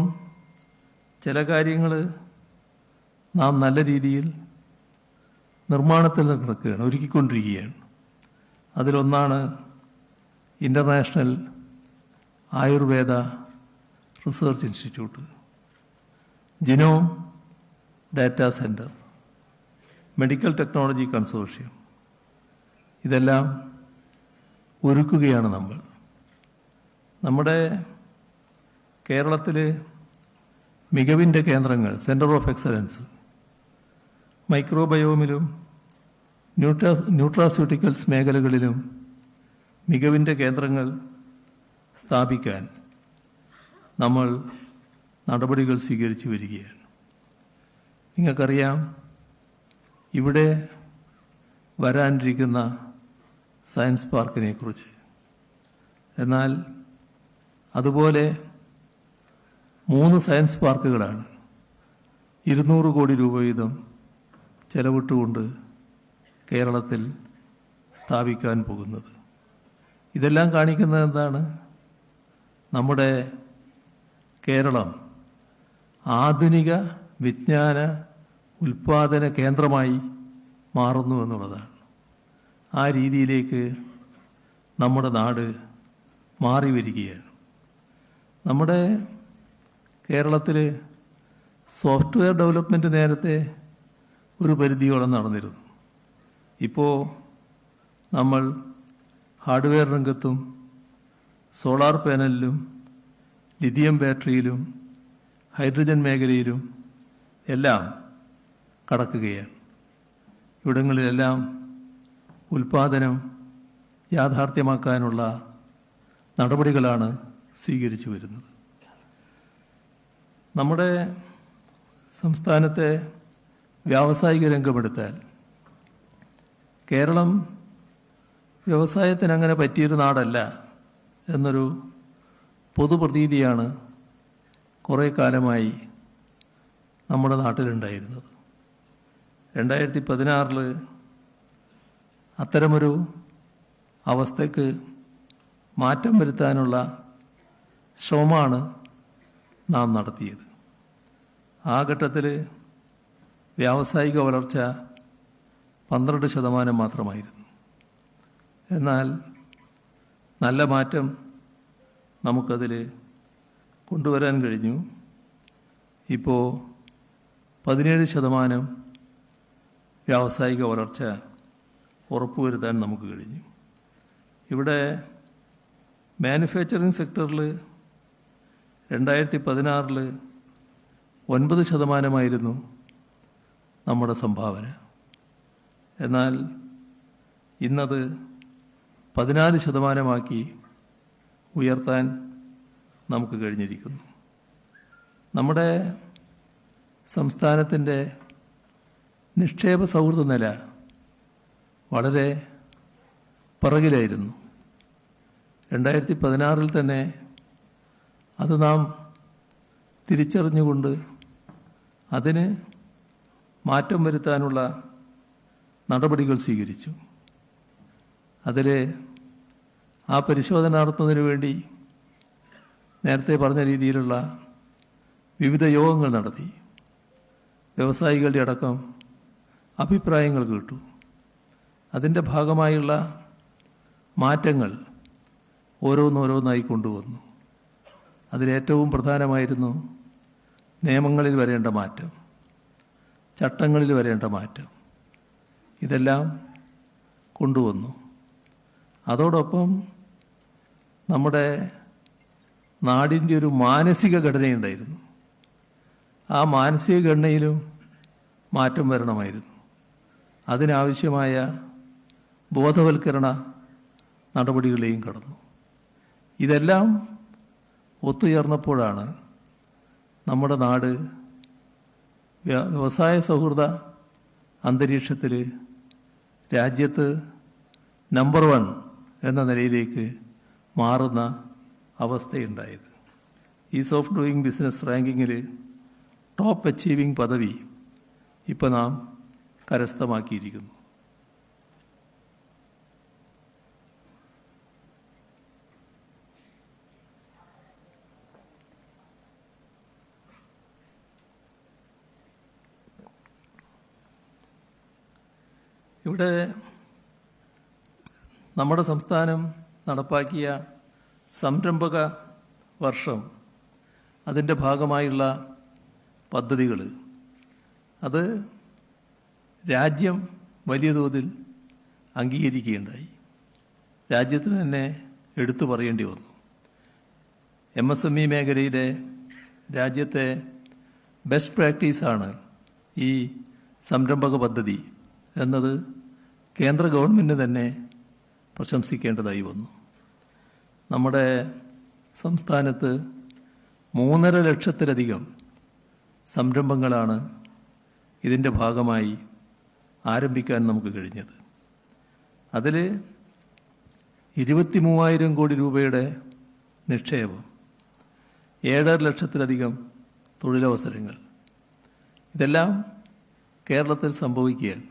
ചില കാര്യങ്ങൾ നാം നല്ല രീതിയിൽ നിർമ്മാണത്തിൽ കിടക്കുകയാണ്, ഒരുക്കിക്കൊണ്ടിരിക്കുകയാണ്. അതിലൊന്നാണ് international Ayurveda research institute, genome data centre, medical technology consortium. ഇതെല്ലാം ഒരുക്കുകയാണ് നമ്മൾ. നമ്മുടെ കേരളത്തിൽ മികവിൻ്റെ കേന്ദ്രങ്ങൾ, സെൻറ്റർ ഓഫ് എക്സലൻസ്, മൈക്രോബയോമിലും ന്യൂട്രാസ്യൂട്ടിക്കൽസ് മേഖലകളിലും മികവിൻ്റെ കേന്ദ്രങ്ങൾ സ്ഥാപിക്കാൻ നമ്മൾ നടപടികൾ സ്വീകരിച്ചു വരികയാണ്. നിങ്ങൾക്കറിയാം, ഇവിടെ വരാനിരിക്കുന്ന സയൻസ് പാർക്കിനെ കുറിച്ച്. എന്നാൽ അതുപോലെ 3 സയൻസ് പാർക്കുകളാണ് 200 കോടി രൂപ വീതം ചെലവിട്ടുകൊണ്ട് കേരളത്തിൽ സ്ഥാപിക്കാൻ പോകുന്നത്. ഇതെല്ലാം കാണിക്കുന്നത് എന്താണ്? നമ്മുടെ കേരളം ആധുനിക വിജ്ഞാന ഉൽപാദന കേന്ദ്രമായി മാറുന്നു എന്നുള്ളതാണ്. ആ രീതിയിലേക്ക് നമ്മുടെ നാട് മാറി വരികയാണ്. നമ്മുടെ കേരളത്തിൽ സോഫ്റ്റ്വെയർ ഡെവലപ്മെൻറ്റ് നേരത്തെ ഒരു പരിധിയോളം നടന്നിരുന്നു. ഇപ്പോൾ നമ്മൾ ഹാർഡ്വെയർ രംഗത്തും സോളാർ പാനലിലും ലിഥിയം ബാറ്ററിയിലും ഹൈഡ്രജൻ മേഖലയിലും എല്ലാം കടക്കുകയാണ്. ഇവിടങ്ങളിലെല്ലാം ഉൽപാദനം യാഥാർത്ഥ്യമാക്കാനുള്ള നടപടികളാണ് സ്വീകരിച്ചു വരുന്നത്. നമ്മുടെ സംസ്ഥാനത്തെ വ്യാവസായിക രംഗമെടുത്താൽ കേരളം വ്യവസായത്തിന് അങ്ങനെ പറ്റിയൊരു നാടല്ല എന്നൊരു പൊതുപ്രതീതിയാണ് കുറേ കാലമായി നമ്മുടെ നാട്ടിലുണ്ടായിരുന്നത്. 2016 അത്തരമൊരു അവസ്ഥയ്ക്ക് മാറ്റം വരുത്താനുള്ള ശ്രമമാണ് നാം നടത്തിയത്. ആ ഘട്ടത്തിൽ വ്യാവസായിക വളർച്ച 12% മാത്രമായിരുന്നു. എന്നാൽ നല്ല മാറ്റം നമുക്കതിൽ കൊണ്ടുവരാൻ കഴിഞ്ഞു. ഇപ്പോൾ 17% വ്യാവസായിക വളർച്ച ഉറപ്പുവരുത്താൻ നമുക്ക് കഴിഞ്ഞു. ഇവിടെ മാനുഫാക്ചറിങ് സെക്ടറിൽ 2016 9% നമ്മുടെ സംഭാവന. എന്നാൽ ഇന്നത് 14% ഉയർത്താൻ നമുക്ക് കഴിഞ്ഞിരിക്കുന്നു. നമ്മുടെ സംസ്ഥാനത്തിൻ്റെ നിക്ഷേപ സൗഹൃദ നില വളരെ പിറകിലായിരുന്നു. 2016 തന്നെ അത് നാം തിരിച്ചറിഞ്ഞുകൊണ്ട് അതിന് മാറ്റം വരുത്താനുള്ള നടപടികൾ സ്വീകരിച്ചു. അതിൽ ആ പരിശോധന നടത്തുന്നതിന് വേണ്ടി നേരത്തെ പറഞ്ഞ രീതിയിലുള്ള വിവിധ യോഗങ്ങൾ നടത്തി. വ്യവസായികളുടെ അടക്കം അഭിപ്രായങ്ങൾ കേട്ടു. അതിൻ്റെ ഭാഗമായുള്ള മാറ്റങ്ങൾ ഓരോന്നോരോന്നായി കൊണ്ടുവന്നു. അതിലേറ്റവും പ്രധാനമായിരുന്നു നിയമങ്ങളിൽ വരേണ്ട മാറ്റം, ചട്ടങ്ങളിൽ വരേണ്ട മാറ്റം. ഇതെല്ലാം കൊണ്ടുവന്നു. അതോടൊപ്പം നമ്മുടെ നാടിൻ്റെ ഒരു മാനസിക ഘടനയുണ്ടായിരുന്നു. ആ മാനസിക ഘടനയിലും മാറ്റം വരണമായിരുന്നു. അതിനാവശ്യമായ ബോധവൽക്കരണ നടപടികളെയും കടന്നു. ഇതെല്ലാം ഒത്തുചേർന്നപ്പോഴാണ് നമ്മുടെ നാട് വ്യവസായ സൗഹൃദ അന്തരീക്ഷത്തിൽ രാജ്യത്ത് നമ്പർ 1 എന്ന നിലയിലേക്ക് മാറുന്ന അവസ്ഥയുണ്ടായത്. ഈസ് ഓഫ് ഡൂയിങ് ബിസിനസ് റാങ്കിങ്ങിൽ ടോപ്പ് അച്ചീവിംഗ് പദവി ഇപ്പോൾ നാം കരസ്ഥമാക്കിയിരിക്കുന്നു. ഇവിടെ നമ്മുടെ സംസ്ഥാനം നടപ്പാക്കിയ സംരംഭക വർഷം, അതിൻ്റെ ഭാഗമായുള്ള പദ്ധതികൾ, അത് രാജ്യം വലിയ തോതിൽ അംഗീകരിക്കുകയുണ്ടായി. രാജ്യത്തിന് തന്നെ എടുത്തു പറയേണ്ടി വന്നു. MSME മേഖലയിലെ രാജ്യത്തെ ബെസ്റ്റ് പ്രാക്ടീസാണ് ഈ സംരംഭക പദ്ധതി എന്നത് കേന്ദ്ര ഗവൺമെൻറ് തന്നെ പ്രശംസിക്കേണ്ടതായി വന്നു. നമ്മുടെ സംസ്ഥാനത്ത് 3.5 ലക്ഷത്തിലധികം സംരംഭങ്ങളാണ് ഇതിൻ്റെ ഭാഗമായി ആരംഭിക്കാൻ നമുക്ക് കഴിഞ്ഞത്. അതിൽ 23,000 കോടി രൂപയുടെ നിക്ഷേപം, 7.5 ലക്ഷത്തിലധികം തൊഴിലവസരങ്ങൾ, ഇതെല്ലാം കേരളത്തിൽ സംഭവിക്കുകയാണ്.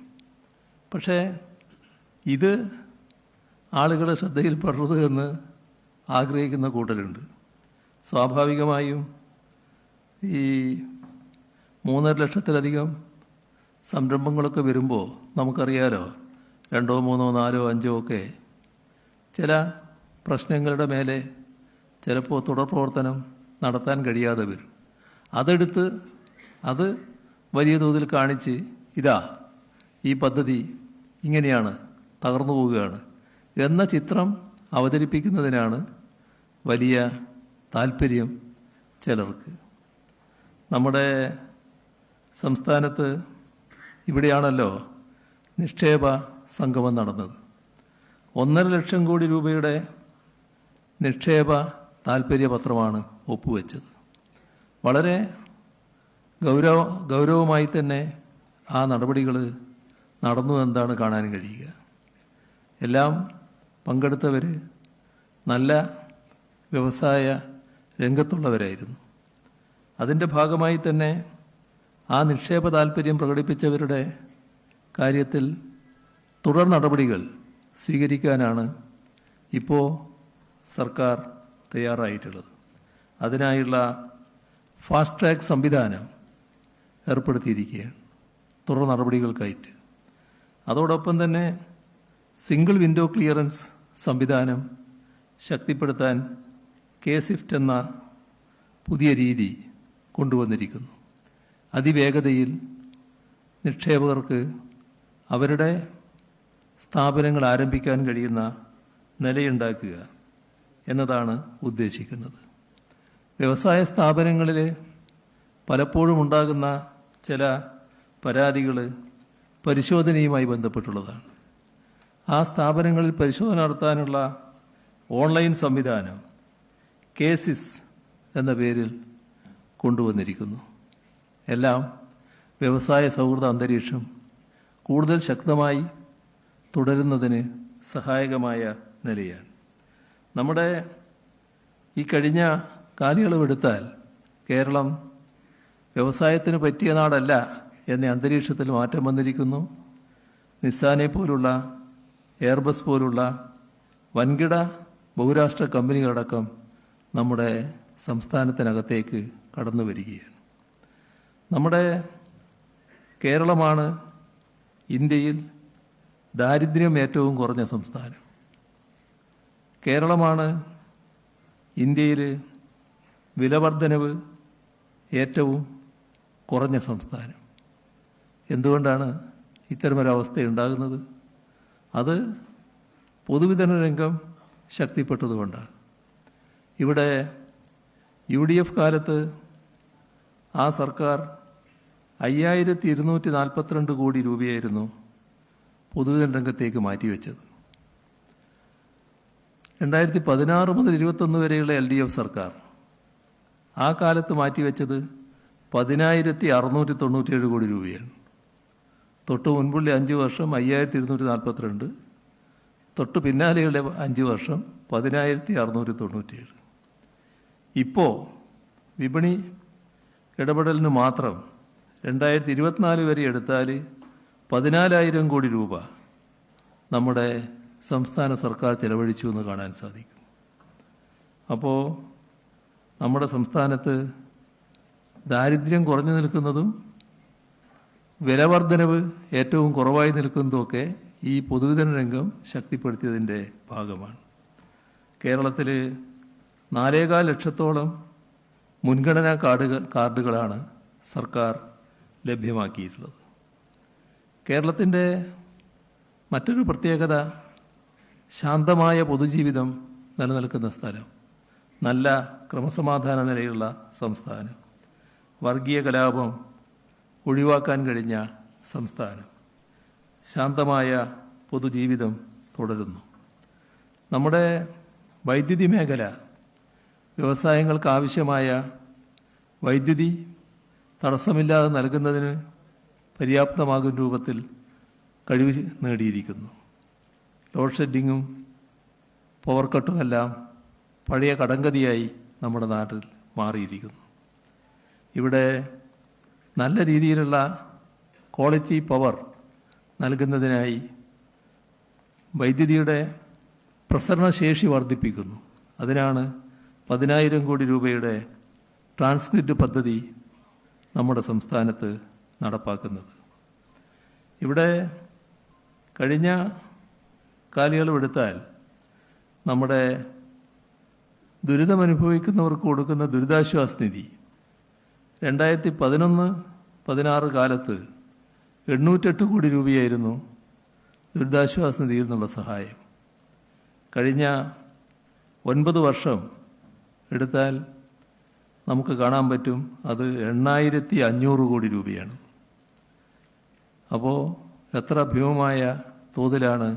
പക്ഷേ ഇത് ആളുകളുടെ ശ്രദ്ധയിൽപ്പെടരുത് എന്ന് ആഗ്രഹിക്കുന്ന കൂട്ടരുണ്ട്. സ്വാഭാവികമായും ഈ 3.5 ലക്ഷത്തിലധികം സംരംഭങ്ങളൊക്കെ വരുമ്പോൾ നമുക്കറിയാലോ, 2, 3, 4, 5 ഒക്കെ ചില പ്രശ്നങ്ങളുടെ മേലെ ചിലപ്പോൾ തുടർ പ്രവർത്തനം നടത്താൻ കഴിയാതെ വരും. അതെടുത്ത് അത് വലിയ തോതിൽ കാണിച്ച്, ഇതാ ഈ പദ്ധതി ഇങ്ങനെയാണ്, തകർന്നു പോവുകയാണ് എന്ന ചിത്രം അവതരിപ്പിക്കുന്നതിനാണ് വലിയ താല്പര്യം ചിലർക്ക്. നമ്മുടെ സംസ്ഥാനത്ത് ഇവിടെയാണല്ലോ നിക്ഷേപ സംഗമം നടന്നത്. 1.5 ലക്ഷം കോടി രൂപയുടെ നിക്ഷേപ താല്പര്യപത്രമാണ് ഒപ്പുവെച്ചത്. വളരെ ഗൗരവമായി തന്നെ ആ നടപടികൾ നടന്നു എന്നാണ് കാണാൻ കഴിയുക. എല്ലാം പങ്കെടുത്തവർ നല്ല വ്യവസായ രംഗത്തുള്ളവരായിരുന്നു. അതിൻ്റെ ഭാഗമായി തന്നെ ആ നിക്ഷേപ താല്പര്യം പ്രകടിപ്പിച്ചവരുടെ കാര്യത്തിൽ തുടർ നടപടികൾ സ്വീകരിക്കാനാണ് ഇപ്പോൾ സർക്കാർ തയ്യാറായിട്ടുള്ളത്. അതിനായുള്ള ഫാസ്റ്റ് ട്രാക്ക് സംവിധാനം ഏർപ്പെടുത്തിയിരിക്കുകയാണ് തുടർ നടപടികൾക്കായിട്ട്. അതോടൊപ്പം തന്നെ സിംഗിൾ വിൻഡോ ക്ലിയറൻസ് സംവിധാനം ശക്തിപ്പെടുത്താൻ KSIFT എന്ന പുതിയ രീതി കൊണ്ടുവന്നിരിക്കുന്നു. അതിവേഗതയിൽ നിക്ഷേപകർക്ക് അവരുടെ സ്ഥാപനങ്ങൾ ആരംഭിക്കാൻ കഴിയുന്ന നിലയുണ്ടാക്കുക എന്നതാണ് ഉദ്ദേശിക്കുന്നത്. വ്യവസായ സ്ഥാപനങ്ങളിൽ പലപ്പോഴും ഉണ്ടാകുന്ന ചില പരാതികൾ പരിശോധനയുമായി ബന്ധപ്പെട്ടുള്ളതാണ്. ആ സ്ഥാപനങ്ങളിൽ പരിശോധന നടത്താനുള്ള ഓൺലൈൻ സംവിധാനം KSIS എന്ന പേരിൽ കൊണ്ടുവന്നിരിക്കുന്നു. എല്ലാം വ്യവസായ സൗഹൃദ അന്തരീക്ഷം കൂടുതൽ ശക്തമായി തുടരുന്നതിന് സഹായകമായ നിലയാണ്. നമ്മുടെ ഈ കഴിഞ്ഞ കാലയളവെടുത്താൽ കേരളം വ്യവസായത്തിന് പറ്റിയ നാടല്ല എന്ന അന്തരീക്ഷത്തിൽ മാറ്റം വന്നിരിക്കുന്നു. നിസ്സാനെ പോലുള്ള, എയർബസ് പോലുള്ള വൻകിട ബഹുരാഷ്ട്ര കമ്പനികളടക്കം നമ്മുടെ സംസ്ഥാനത്തിനകത്തേക്ക് കടന്നു വരികയാണ്. നമ്മുടെ കേരളമാണ് ഇന്ത്യയിൽ ദാരിദ്ര്യം ഏറ്റവും കുറഞ്ഞ സംസ്ഥാനം. കേരളമാണ് ഇന്ത്യയിൽ വിലവർദ്ധനവ് ഏറ്റവും കുറഞ്ഞ സംസ്ഥാനം. എന്തുകൊണ്ടാണ് ഇത്തരമൊരവസ്ഥ ഉണ്ടാകുന്നത്? അത് പൊതുവിതരണ രംഗം ശക്തിപ്പെട്ടതുകൊണ്ടാണ്. ഇവിടെ UDF കാലത്ത് ആ സർക്കാർ 5242 കോടി രൂപയായിരുന്നു പൊതുവിതരണ രംഗത്തേക്ക് മാറ്റിവെച്ചത്. 2016 മുതൽ 21 വരെയുള്ള LDF സർക്കാർ ആ കാലത്ത് മാറ്റിവെച്ചത് 10,697 കോടി രൂപയാണ്. തൊട്ട് മുൻപുള്ള 5 വർഷം 5242, തൊട്ട് പിന്നാലെയുള്ള 5 വർഷം 10,697. ഇപ്പോൾ വിപണി ഇടപെടലിന് മാത്രം 2024 വരെ എടുത്താൽ 14,000 കോടി രൂപ നമ്മുടെ സംസ്ഥാന സർക്കാർ ചെലവഴിച്ചു എന്ന് കാണാൻ സാധിക്കും. അപ്പോൾ നമ്മുടെ സംസ്ഥാനത്ത് ദാരിദ്ര്യം കുറഞ്ഞു നിൽക്കുന്നതും വിലവർദ്ധനവ് ഏറ്റവും കുറവായി നിൽക്കുന്നതുമൊക്കെ ഈ പൊതുവിതരണ രംഗം ശക്തിപ്പെടുത്തിയതിൻ്റെ ഭാഗമാണ്. കേരളത്തിൽ 4.25 ലക്ഷത്തോളം മുൻഗണനാ കാർഡുകളാണ് സർക്കാർ ലഭ്യമാക്കിയിട്ടുള്ളത്. കേരളത്തിൻ്റെ മറ്റൊരു പ്രത്യേകത ശാന്തമായ പൊതുജീവിതം നിലനിൽക്കുന്ന സ്ഥലം, നല്ല ക്രമസമാധാന നിലയുള്ള സംസ്ഥാനം, വർഗീയ കലാപം ഒഴിവാക്കാൻ കഴിഞ്ഞ സംസ്ഥാനം, ശാന്തമായ പൊതുജീവിതം തുടരുന്നു. നമ്മുടെ വൈദ്യുതി മേഖല വ്യവസായങ്ങൾക്ക് ആവശ്യമായ വൈദ്യുതി തടസ്സമില്ലാതെ നൽകുന്നതിന് പര്യാപ്തമാകും രൂപത്തിൽ കഴിവ് നേടിയിരിക്കുന്നു. ലോഡ് ഷെഡിങ്ങും പവർ കട്ടുമെല്ലാം പഴയ കടങ്കഥയായി നമ്മുടെ നാട്ടിൽ മാറിയിരിക്കുന്നു. ഇവിടെ നല്ല രീതിയിലുള്ള ക്വാളിറ്റി പവർ നൽകുന്നതിനായി വൈദ്യുതിയുടെ പ്രസരണശേഷി വർദ്ധിപ്പിക്കുന്നു. അതിനാണ് 10,000 കോടി രൂപയുടെ ട്രാൻസ്ഗ്രിഡ് പദ്ധതി നമ്മുടെ സംസ്ഥാനത്ത് നടപ്പാക്കുന്നത്. ഇവിടെ കഴിഞ്ഞ കാലയളവെടുത്താൽ നമ്മുടെ ദുരിതമനുഭവിക്കുന്നവർക്ക് കൊടുക്കുന്ന ദുരിതാശ്വാസ നിധി 2011-16 കാലത്ത് 808 കോടി രൂപയായിരുന്നു ദുരിതാശ്വാസ നിധിയിൽ നിന്നുള്ള സഹായം. കഴിഞ്ഞ 9 വർഷം എടുത്താൽ നമുക്ക് കാണാൻ പറ്റും അത് 8,500 കോടി രൂപയാണ്. അപ്പോൾ എത്ര ഭീമമായ തോതിലാണ്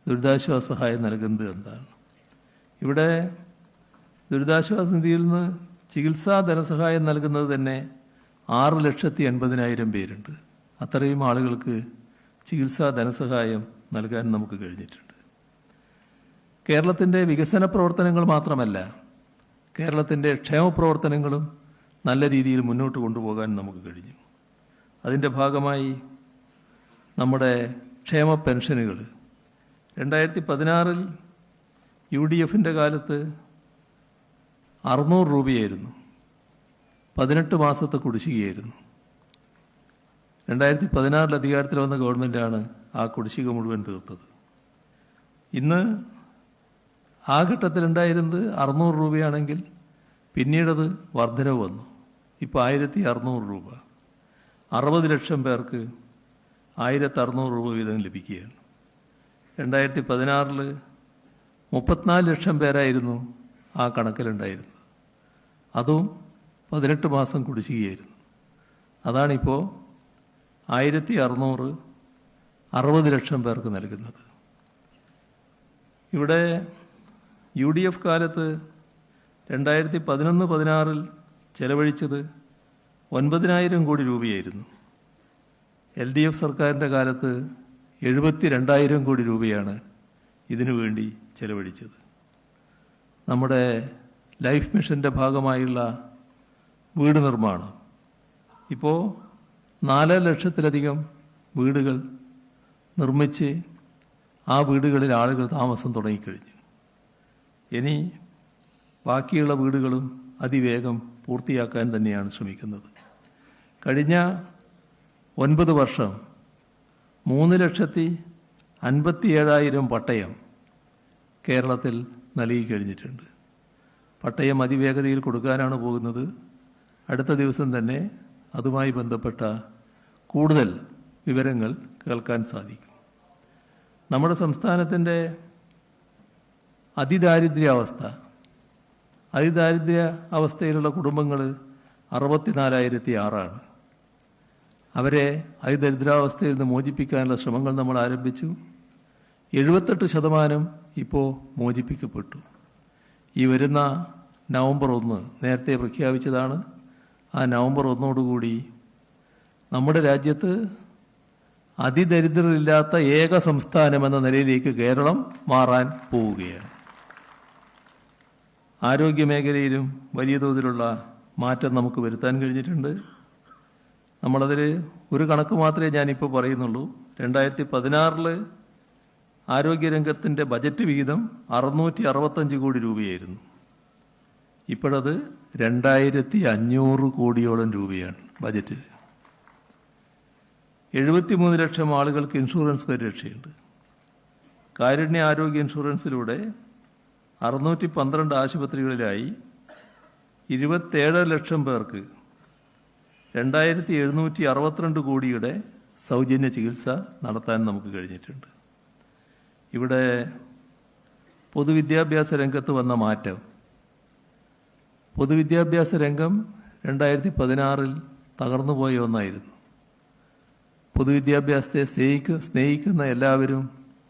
ദുരിതാശ്വാസ സഹായം നൽകുന്നത് എന്താണ്. ഇവിടെ ദുരിതാശ്വാസ നിധിയിൽ നിന്ന് ചികിത്സാ ധനസഹായം നൽകുന്നത് തന്നെ 6,80,000 പേരുണ്ട്. അത്രയും ആളുകൾക്ക് ചികിത്സാ ധനസഹായം നൽകാൻ നമുക്ക് കഴിഞ്ഞിട്ടുണ്ട്. കേരളത്തിൻ്റെ വികസന പ്രവർത്തനങ്ങൾ മാത്രമല്ല, കേരളത്തിൻ്റെ ക്ഷേമപ്രവർത്തനങ്ങളും നല്ല രീതിയിൽ മുന്നോട്ട് കൊണ്ടുപോകാൻ നമുക്ക് കഴിഞ്ഞു. അതിൻ്റെ ഭാഗമായി നമ്മുടെ ക്ഷേമ പെൻഷനുകൾ 2016 UDFൻ്റെ കാലത്ത് 600 രൂപയായിരുന്നു, 18 മാസത്തെ കുടിശ്ശികയായിരുന്നു. 2016 അധികാരത്തിൽ വന്ന ഗവൺമെൻറ്റാണ് ആ കുടിശ്ശിക മുഴുവൻ തീർത്തത്. ഇന്ന് ആ ഘട്ടത്തിലുണ്ടായിരുന്നത് 600 രൂപയാണെങ്കിൽ പിന്നീടത് വർധനവ് വന്നു. ഇപ്പോൾ 1,600 രൂപ, 60 ലക്ഷം പേർക്ക് 1,600 രൂപ വീതം ലഭിക്കുകയാണ്. 2016 34 ലക്ഷം പേരായിരുന്നു ആ കണക്കിലുണ്ടായിരുന്നത്. അതും 18 മാസം കുടിശ്ശികയായിരുന്നു. അതാണിപ്പോൾ 1,600 60 ലക്ഷം പേർക്ക് നൽകുന്നത്. ഇവിടെ UDF കാലത്ത് 2011-16 ചെലവഴിച്ചത് 9,000 കോടി രൂപയായിരുന്നു. LDF സർക്കാരിൻ്റെ കാലത്ത് 72,000 കോടി രൂപയാണ് ഇതിനു വേണ്ടി ചെലവഴിച്ചത്. നമ്മുടെ ലൈഫ് മിഷൻ്റെ ഭാഗമായുള്ള വീട് നിർമ്മാണം ഇപ്പോൾ 4 ലക്ഷത്തിലധികം വീടുകൾ നിർമ്മിച്ച് ആ വീടുകളിൽ ആളുകൾ താമസം തുടങ്ങിക്കഴിഞ്ഞു. ഇനി ബാക്കിയുള്ള വീടുകളും അതിവേഗം പൂർത്തിയാക്കാൻ തന്നെയാണ് ശ്രമിക്കുന്നത്. കഴിഞ്ഞ 9 വർഷം 3,57,000 പട്ടയം കേരളത്തിൽ നൽകി കഴിഞ്ഞിട്ടുണ്ട്. പട്ടയം അതിവേഗതയിൽ കൊടുക്കാനാണ് പോകുന്നത്. അടുത്ത ദിവസം തന്നെ അതുമായി ബന്ധപ്പെട്ട കൂടുതൽ വിവരങ്ങൾ കേൾക്കാൻ സാധിക്കും. നമ്മുടെ സംസ്ഥാനത്തിൻ്റെ അതിദാരിദ്ര്യ അവസ്ഥയിലുള്ള കുടുംബങ്ങൾ 64,006 അവരെ അതിദരിദ്രാവസ്ഥയിൽ നിന്ന് മോചിപ്പിക്കാനുള്ള ശ്രമങ്ങൾ നമ്മൾ ആരംഭിച്ചു. 78% ഇപ്പോൾ മോചിപ്പിക്കപ്പെട്ടു. ഈ വരുന്ന നവംബർ 1 നേരത്തെ പ്രഖ്യാപിച്ചതാണ്. ആ നവംബർ 1 നമ്മുടെ രാജ്യത്ത് അതിദരിദ്രരില്ലാത്ത ഏക സംസ്ഥാനം എന്ന നിലയിലേക്ക് കേരളം മാറാൻ പോവുകയാണ്. ആരോഗ്യമേഖലയിലും വലിയ തോതിലുള്ള മാറ്റം നമുക്ക് വരുത്താൻ കഴിഞ്ഞിട്ടുണ്ട്. നമ്മളതിൽ ഒരു കണക്ക് മാത്രമേ ഞാനിപ്പോൾ പറയുന്നുള്ളൂ. 2016 ആരോഗ്യരംഗത്തിൻ്റെ ബജറ്റ് വിഹിതം 665 കോടി രൂപയായിരുന്നു. ഇപ്പോഴത് 2,500 കോടിയോളം രൂപയാണ് ബജറ്റിൽ. 73 ലക്ഷം ആളുകൾക്ക് ഇൻഷുറൻസ് പരിരക്ഷയുണ്ട്. കാരുണ്യ ആരോഗ്യ ഇൻഷുറൻസിലൂടെ 612 ആശുപത്രികളിലായി 27 ലക്ഷം പേർക്ക് 2762 കോടിയുടെ സൗജന്യ ചികിത്സ നടത്താൻ നമുക്ക് കഴിഞ്ഞിട്ടുണ്ട്. ഇവിടെ പൊതുവിദ്യാഭ്യാസ രംഗത്ത് വന്ന മാറ്റം, പൊതുവിദ്യാഭ്യാസ രംഗം 2016 തകർന്നുപോയ ഒന്നായിരുന്നു. പൊതുവിദ്യാഭ്യാസത്തെ സ്നേഹിക്കുന്ന എല്ലാവരും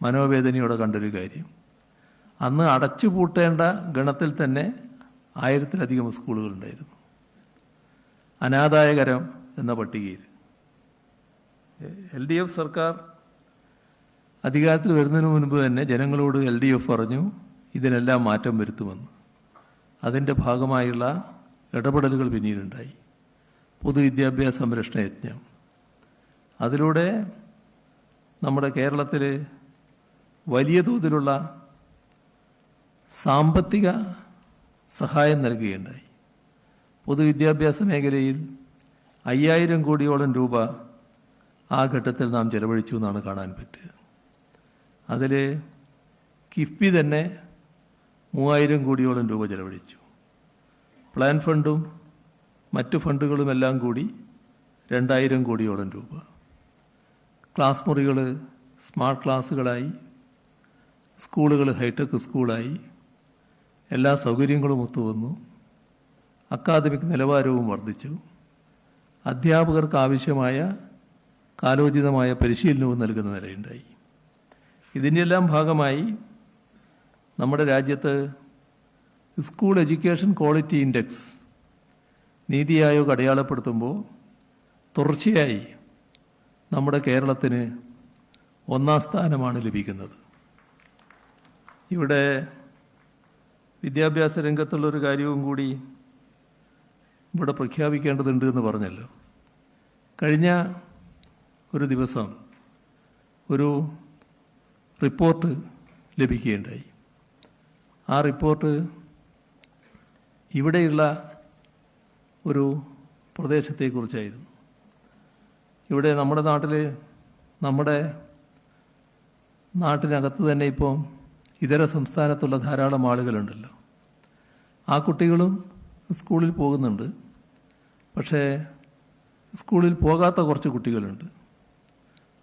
മനോവേദനയോടെ കണ്ടൊരു കാര്യം. അന്ന് അടച്ചുപൂട്ടേണ്ട ഗണത്തിൽ തന്നെ 1000-ലധികം സ്കൂളുകളുണ്ടായിരുന്നു. അനാദായകരം എന്ന പട്ടികയിൽ LDF സർക്കാർ അധികാരത്തിൽ വരുന്നതിന് മുൻപ് തന്നെ ജനങ്ങളോട് LDF പറഞ്ഞു ഇതിനെല്ലാം മാറ്റം വരുത്തുമെന്ന്. അതിൻ്റെ ഭാഗമായുള്ള ഇടപെടലുകൾ പിന്നീടുണ്ടായി. പൊതുവിദ്യാഭ്യാസ സംരക്ഷണ യജ്ഞം, അതിലൂടെ നമ്മുടെ കേരളത്തിൽ വലിയ തോതിലുള്ള സാമ്പത്തിക സഹായം നൽകുകയുണ്ടായി. പൊതുവിദ്യാഭ്യാസ മേഖലയിൽ 5000 കോടിയോളം രൂപ ആ ഘട്ടത്തിൽ നാം ചെലവഴിച്ചു എന്നാണ് കാണാൻ പറ്റുക. അതിൽ കിഫ്ബി തന്നെ 3000 കോടിയോളം രൂപ ചെലവഴിച്ചു. പ്ലാൻ ഫണ്ടും മറ്റു ഫണ്ടുകളുമെല്ലാം കൂടി 2000 കോടിയോളം രൂപ. ക്ലാസ് മുറികൾ സ്മാർട്ട് ക്ലാസ്സുകളായി, സ്കൂളുകൾ ഹൈടെക് സ്കൂളായി, എല്ലാ സൗകര്യങ്ങളും ഒത്തുവന്നു. അക്കാദമിക് നിലവാരവും വർദ്ധിച്ചു. അധ്യാപകർക്ക് ആവശ്യമായ കാലോചിതമായ പരിശീലനവും നൽകുന്ന നിലയുണ്ടായി. ഇതിൻ്റെല്ലാം ഭാഗമായി നമ്മുടെ രാജ്യത്ത് school education quality index NITI Aayog അടയാളപ്പെടുത്തുമ്പോൾ തുടർച്ചയായി നമ്മുടെ കേരളത്തിന് 1ാം സ്ഥാനമാണ് ലഭിക്കുന്നത്. ഇവിടെ വിദ്യാഭ്യാസ രംഗത്തുള്ളൊരു കാര്യവും കൂടി ഇവിടെ പ്രഖ്യാപിക്കേണ്ടതുണ്ട് എന്ന് പറഞ്ഞല്ലോ. കഴിഞ്ഞ ഒരു ദിവസം ഒരു റിപ്പോർട്ട് ലഭിക്കുകയുണ്ടായി. ആ റിപ്പോർട്ട് ഇവിടെയുള്ള ഒരു പ്രദേശത്തെക്കുറിച്ചായിരുന്നു. ഇവിടെ നമ്മുടെ നാട്ടിനകത്ത് തന്നെ ഇപ്പോൾ ഇതര സംസ്ഥാനത്തുള്ള ധാരാളം ആളുകളുണ്ടല്ലോ. ആ കുട്ടികളും സ്കൂളിൽ പോകുന്നുണ്ട്. പക്ഷേ സ്കൂളിൽ പോകാത്ത കുറച്ച് കുട്ടികളുണ്ട്.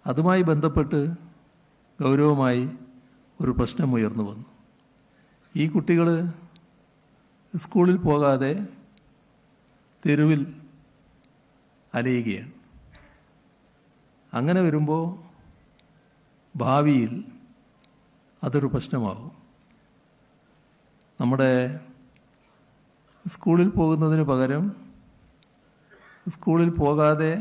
അതുമായി ബന്ധപ്പെട്ട് ഗൗരവമായി ഒരു പ്രശ്നം ഉയർന്നു വന്നു. ഈ കുട്ടികൾ സ്കൂളിൽ പോകാതെ തെരുവിൽ അലയുകയാണ്. അങ്ങനെ വരുമ്പോൾ ഭാവിയിൽ അതൊരു പ്രശ്നമാകും. നമ്മുടെ സ്കൂളിൽ പോകുന്നതിന് പകരം സ്കൂളിൽ പോകാതെ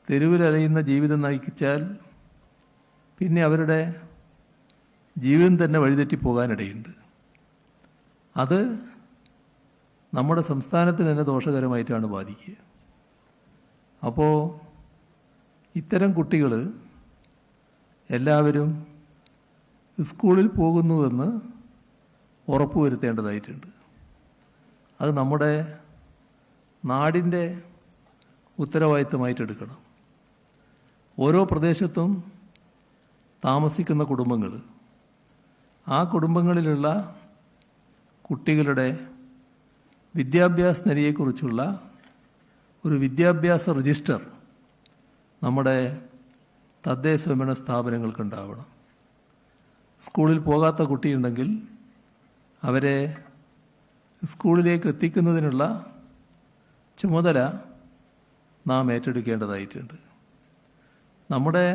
തെരുവിലലയുന്ന ജീവിതം നയിച്ചാൽ പിന്നെ അവരുടെ ജീവിതം തന്നെ വഴിതെറ്റിപ്പോകാനിടയുണ്ട്. അത് നമ്മുടെ സംസ്ഥാനത്തിന് തന്നെ ദോഷകരമായിട്ടാണ് ബാധിക്കുക. അപ്പോൾ ഇത്തരം കുട്ടികൾ എല്ലാവരും സ്കൂളിൽ പോകുന്നുവെന്ന് ഉറപ്പുവരുത്തേണ്ടതായിട്ടുണ്ട്. അത് നമ്മുടെ നാടിൻ്റെ ഉത്തരവാദിത്തമായിട്ടെടുക്കണം. ഓരോ പ്രദേശത്തും താമസിക്കുന്ന കുടുംബങ്ങൾ, ആ കുടുംബങ്ങളിലുള്ള കുട്ടികളുടെ വിദ്യാഭ്യാസ നിലയെക്കുറിച്ചുള്ള ഒരു വിദ്യാഭ്യാസ രജിസ്റ്റർ നമ്മുടെ തദ്ദേശ സ്വയംഭരണ സ്ഥാപനങ്ങൾക്കുണ്ടാവണം. സ്കൂളിൽ പോകാത്ത കുട്ടിയുണ്ടെങ്കിൽ അവരെ സ്കൂളിലേക്ക് എത്തിക്കുന്നതിനുള്ള ചുമതല നാം ഏറ്റെടുക്കേണ്ടതായിട്ടുണ്ട്. നമ്മുടെ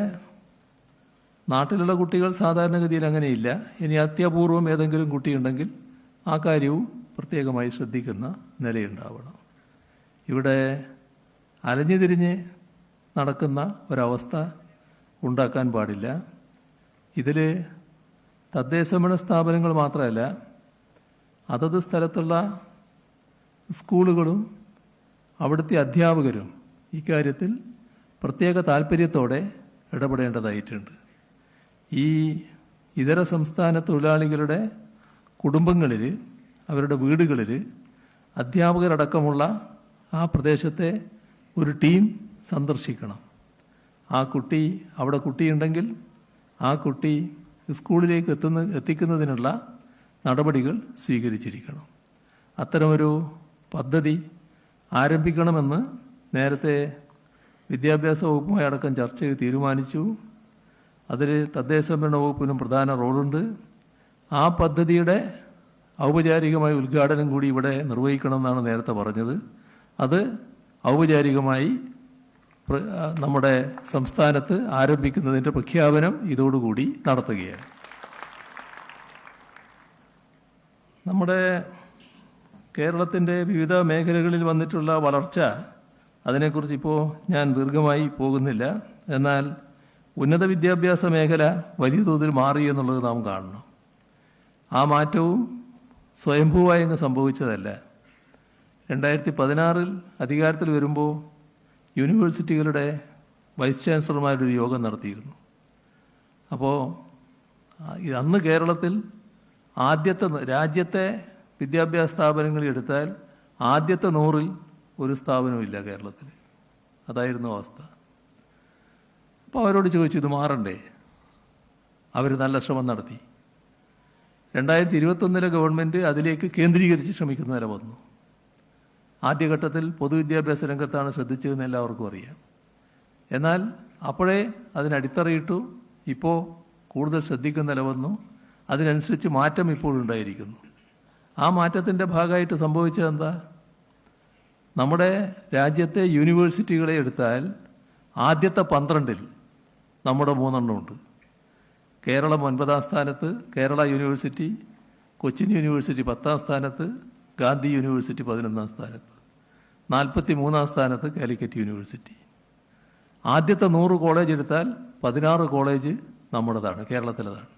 നാട്ടിലുള്ള കുട്ടികൾ സാധാരണഗതിയിൽ അങ്ങനെയില്ല. ഇനി അത്യപൂർവം ഏതെങ്കിലും കുട്ടിയുണ്ടെങ്കിൽ ആ കാര്യവും പ്രത്യേകമായി ശ്രദ്ധിക്കുന്ന നിലയുണ്ടാവണം. ഇവിടെ അലഞ്ഞു തിരിഞ്ഞ് നടക്കുന്ന ഒരവസ്ഥ ഉണ്ടാക്കാൻ പാടില്ല. ഇതിൽ തദ്ദേശഭരണ സ്ഥാപനങ്ങൾ മാത്രമല്ല, അതത് സ്ഥലത്തുള്ള സ്കൂളുകളും അവിടുത്തെ അധ്യാപകരും ഇക്കാര്യത്തിൽ പ്രത്യേക താല്പര്യത്തോടെ ഇടപെടേണ്ടതായിട്ടുണ്ട്. ഈ ഇതര സംസ്ഥാന തൊഴിലാളികളുടെ കുടുംബങ്ങളിൽ, അവരുടെ വീടുകളിൽ അധ്യാപകരടക്കമുള്ള ആ പ്രദേശത്തെ ഒരു ടീം സന്ദർശിക്കണം. ആ കുട്ടി, അവിടെ കുട്ടിയുണ്ടെങ്കിൽ ആ കുട്ടി സ്കൂളിലേക്ക് എത്തിക്കുന്നതിനുള്ള നടപടികൾ സ്വീകരിച്ചിരിക്കണം. അത്തരമൊരു പദ്ധതി ആരംഭിക്കണമെന്ന് നേരത്തെ വിദ്യാഭ്യാസ വകുപ്പുമായി അടക്കം ചർച്ച ചെയ്ത് തീരുമാനിച്ചു. അതിൽ തദ്ദേശ ഭരണ വകുപ്പിനും പ്രധാന റോളുണ്ട്. ആ പദ്ധതിയുടെ ഔപചാരികമായ ഉദ്ഘാടനം കൂടി ഇവിടെ നിർവഹിക്കണമെന്നാണ് നേരത്തെ പറഞ്ഞത്. അത് ഔപചാരികമായി നമ്മുടെ സംസ്ഥാനത്ത് ആരംഭിക്കുന്നതിൻ്റെ പ്രഖ്യാപനം ഇതോടുകൂടി നടത്തുകയാണ്. നമ്മുടെ കേരളത്തിൻ്റെ വിവിധ മേഖലകളിൽ വന്നിട്ടുള്ള വളർച്ച, അതിനെക്കുറിച്ച് ഇപ്പോൾ ഞാൻ ദീർഘമായി പോകുന്നില്ല. എന്നാൽ ഉന്നത വിദ്യാഭ്യാസ മേഖല വലിയ തോതിൽ മാറി എന്നുള്ളത് നാം കാണണം. ആ മാറ്റവും സ്വയംഭൂവായി അങ്ങ് സംഭവിച്ചതല്ല. 2016 അധികാരത്തിൽ വരുമ്പോൾ യൂണിവേഴ്സിറ്റികളുടെ വൈസ് ചാൻസലർമാരുടെ ഒരു യോഗം നടത്തിയിരുന്നു. അപ്പോൾ അന്ന് കേരളത്തിൽ രാജ്യത്തെ വിദ്യാഭ്യാസ സ്ഥാപനങ്ങളിൽ എടുത്താൽ ആദ്യത്തെ 100-ൽ ഒരു സ്ഥാപനവുമില്ല കേരളത്തിൽ. അതായിരുന്നു അവസ്ഥ. അപ്പോൾ അവരോട് ചോദിച്ചു, ഇത് മാറണ്ടേ? അവർ നല്ല ശ്രമം നടത്തി. 2021 ഗവൺമെൻറ് അതിലേക്ക് കേന്ദ്രീകരിച്ച് ശ്രമിക്കുന്ന നില വന്നു. ആദ്യഘട്ടത്തിൽ പൊതുവിദ്യാഭ്യാസ രംഗത്താണ് ശ്രദ്ധിച്ചതെന്ന് എല്ലാവർക്കും അറിയാം. എന്നാൽ അപ്പോഴേ അതിനടിത്തറയിട്ടു. ഇപ്പോൾ കൂടുതൽ ശ്രദ്ധിക്കുന്ന നില വന്നു. അതിനനുസരിച്ച് മാറ്റം ഇപ്പോഴുണ്ടായിരിക്കുന്നു. ആ മാറ്റത്തിൻ്റെ ഭാഗമായിട്ട് സംഭവിച്ചത് എന്താ? നമ്മുടെ രാജ്യത്തെ യൂണിവേഴ്സിറ്റികളെ എടുത്താൽ ആദ്യത്തെ 12-ൽ നമ്മുടെ 3 ഉണ്ട്. കേരളം 9-ാം സ്ഥാനത്ത് കേരള യൂണിവേഴ്സിറ്റി, കൊച്ചിൻ യൂണിവേഴ്സിറ്റി 10-ാം സ്ഥാനത്ത്, ഗാന്ധി യൂണിവേഴ്സിറ്റി 11-ാം സ്ഥാനത്ത്, 43-ാം സ്ഥാനത്ത് കാലിക്കറ്റ് യൂണിവേഴ്സിറ്റി. ആദ്യത്തെ 100 കോളേജ് എടുത്താൽ 16 കോളേജ് നമ്മുടേതാണ്, കേരളത്തിലേതാണ്.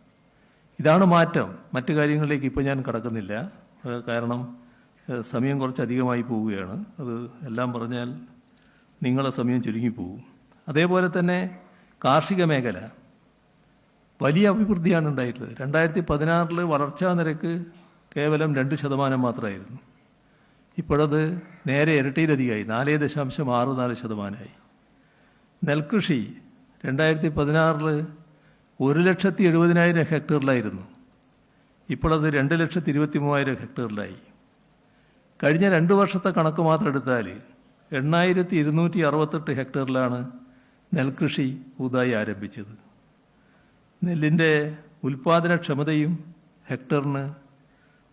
ഇതാണ് മാറ്റം. മറ്റു കാര്യങ്ങളിലേക്ക് ഇപ്പോൾ ഞാൻ കടക്കുന്നില്ല, കാരണം സമയം കുറച്ചധികമായി പോവുകയാണ്. അത് എല്ലാം പറഞ്ഞാൽ നിങ്ങളെ സമയം ചുരുങ്ങിപ്പോവും. അതേപോലെ തന്നെ കാർഷിക മേഖല വലിയ അഭിവൃദ്ധിയാണ് ഉണ്ടായിട്ടുള്ളത്. 2016 വളർച്ചാ നിരക്ക് കേവലം 2% മാത്രമായിരുന്നു. ഇപ്പോഴത് നേരെ ഇരട്ടിയിലധികമായി, 4.64%. നെൽകൃഷി 2016 1,70,70,000 ഹെക്ടറിലായിരുന്നു. ഇപ്പോഴത് 2,23,000 ഹെക്ടറിലായി. കഴിഞ്ഞ 2 വർഷത്തെ കണക്ക് മാത്രം എടുത്താൽ 8,268 ഹെക്ടറിലാണ് നെൽകൃഷി പുതുതായി ആരംഭിച്ചത്. നെല്ലിൻ്റെ ഉൽപാദനക്ഷമതയും ഹെക്ടറിന്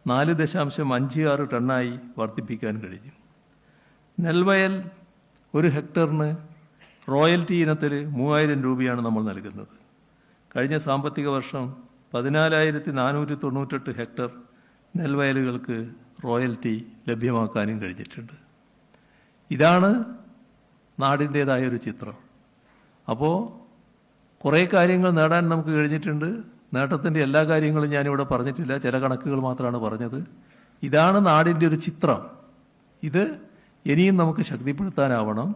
4.56 ടണ്ണായി വർദ്ധിപ്പിക്കാൻ കഴിഞ്ഞു. നെൽവയൽ ഒരു ഹെക്ടറിന് റോയൽറ്റി ഇനത്തിൽ 3,000 രൂപയാണ് നമ്മൾ നൽകുന്നത്. കഴിഞ്ഞ സാമ്പത്തിക വർഷം 14,498 ഹെക്ടർ നെൽവയലുകൾക്ക് റോയൽറ്റി ലഭ്യമാക്കാനും കഴിഞ്ഞിട്ടുണ്ട്. ഇതാണ് നാടിൻ്റേതായൊരു ചിത്രം. അപ്പോൾ കുറേ കാര്യങ്ങൾ നേടാൻ നമുക്ക് കഴിഞ്ഞിട്ടുണ്ട്. നേട്ടത്തിൻ്റെ എല്ലാ കാര്യങ്ങളും ഞാനിവിടെ പറഞ്ഞിട്ടില്ല, ചില കണക്കുകൾ മാത്രമാണ് പറഞ്ഞത്. ഇതാണ് നാടിൻ്റെ ഒരു ചിത്രം. ഇത് ഇനിയും നമുക്ക് ശക്തിപ്പെടുത്താനാവണം.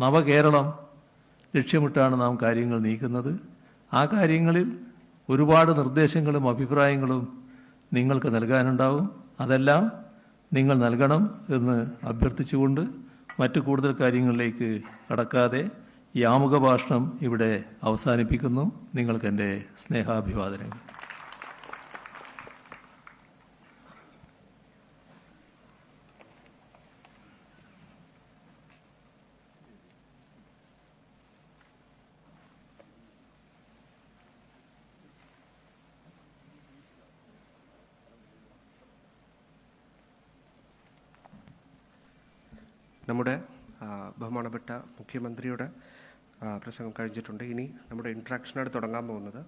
നവകേരളം ലക്ഷ്യമിട്ടാണ് നാം കാര്യങ്ങൾ നീക്കുന്നത്. ആ കാര്യങ്ങളിൽ ഒരുപാട് നിർദ്ദേശങ്ങളും അഭിപ്രായങ്ങളും നിങ്ങൾക്ക് നൽകാനുണ്ടാവും. അതെല്ലാം നിങ്ങൾ നൽകണം എന്ന് അഭ്യർത്ഥിച്ചുകൊണ്ട് മറ്റു കൂടുതൽ കാര്യങ്ങളിലേക്ക് കടക്കാതെ ഈ ആമുഖ ഭാഷണം ഇവിടെ അവസാനിപ്പിക്കുന്നു. നിങ്ങൾക്ക് എൻ്റെ സ്നേഹാഭിവാദനങ്ങൾ.
നമ്മുടെ ബഹുമാനപ്പെട്ട മുഖ്യമന്ത്രിയുടെ പ്രസംഗം കഴിഞ്ഞിട്ടുണ്ട്. ഇനി നമ്മുടെ ഇൻട്രാക്ഷനായിട്ട് തുടങ്ങാൻ പോകുന്നത്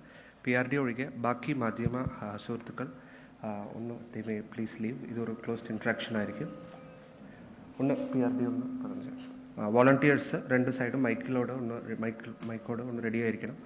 PRD ഒഴികെ ബാക്കി മാധ്യമ സുഹൃത്തുക്കൾ ഒന്ന് ദേ പ്ലീസ് ലീവ്. ഇതൊരു ക്ലോസ്ഡ് ഇൻട്രാക്ഷൻ ആയിരിക്കും. ഒന്ന് PRD ഒന്ന് പറഞ്ഞു. വോളണ്ടിയേഴ്സ് 2 സൈഡും മൈക്കോട് ഒന്ന് റെഡി ആയിരിക്കണം.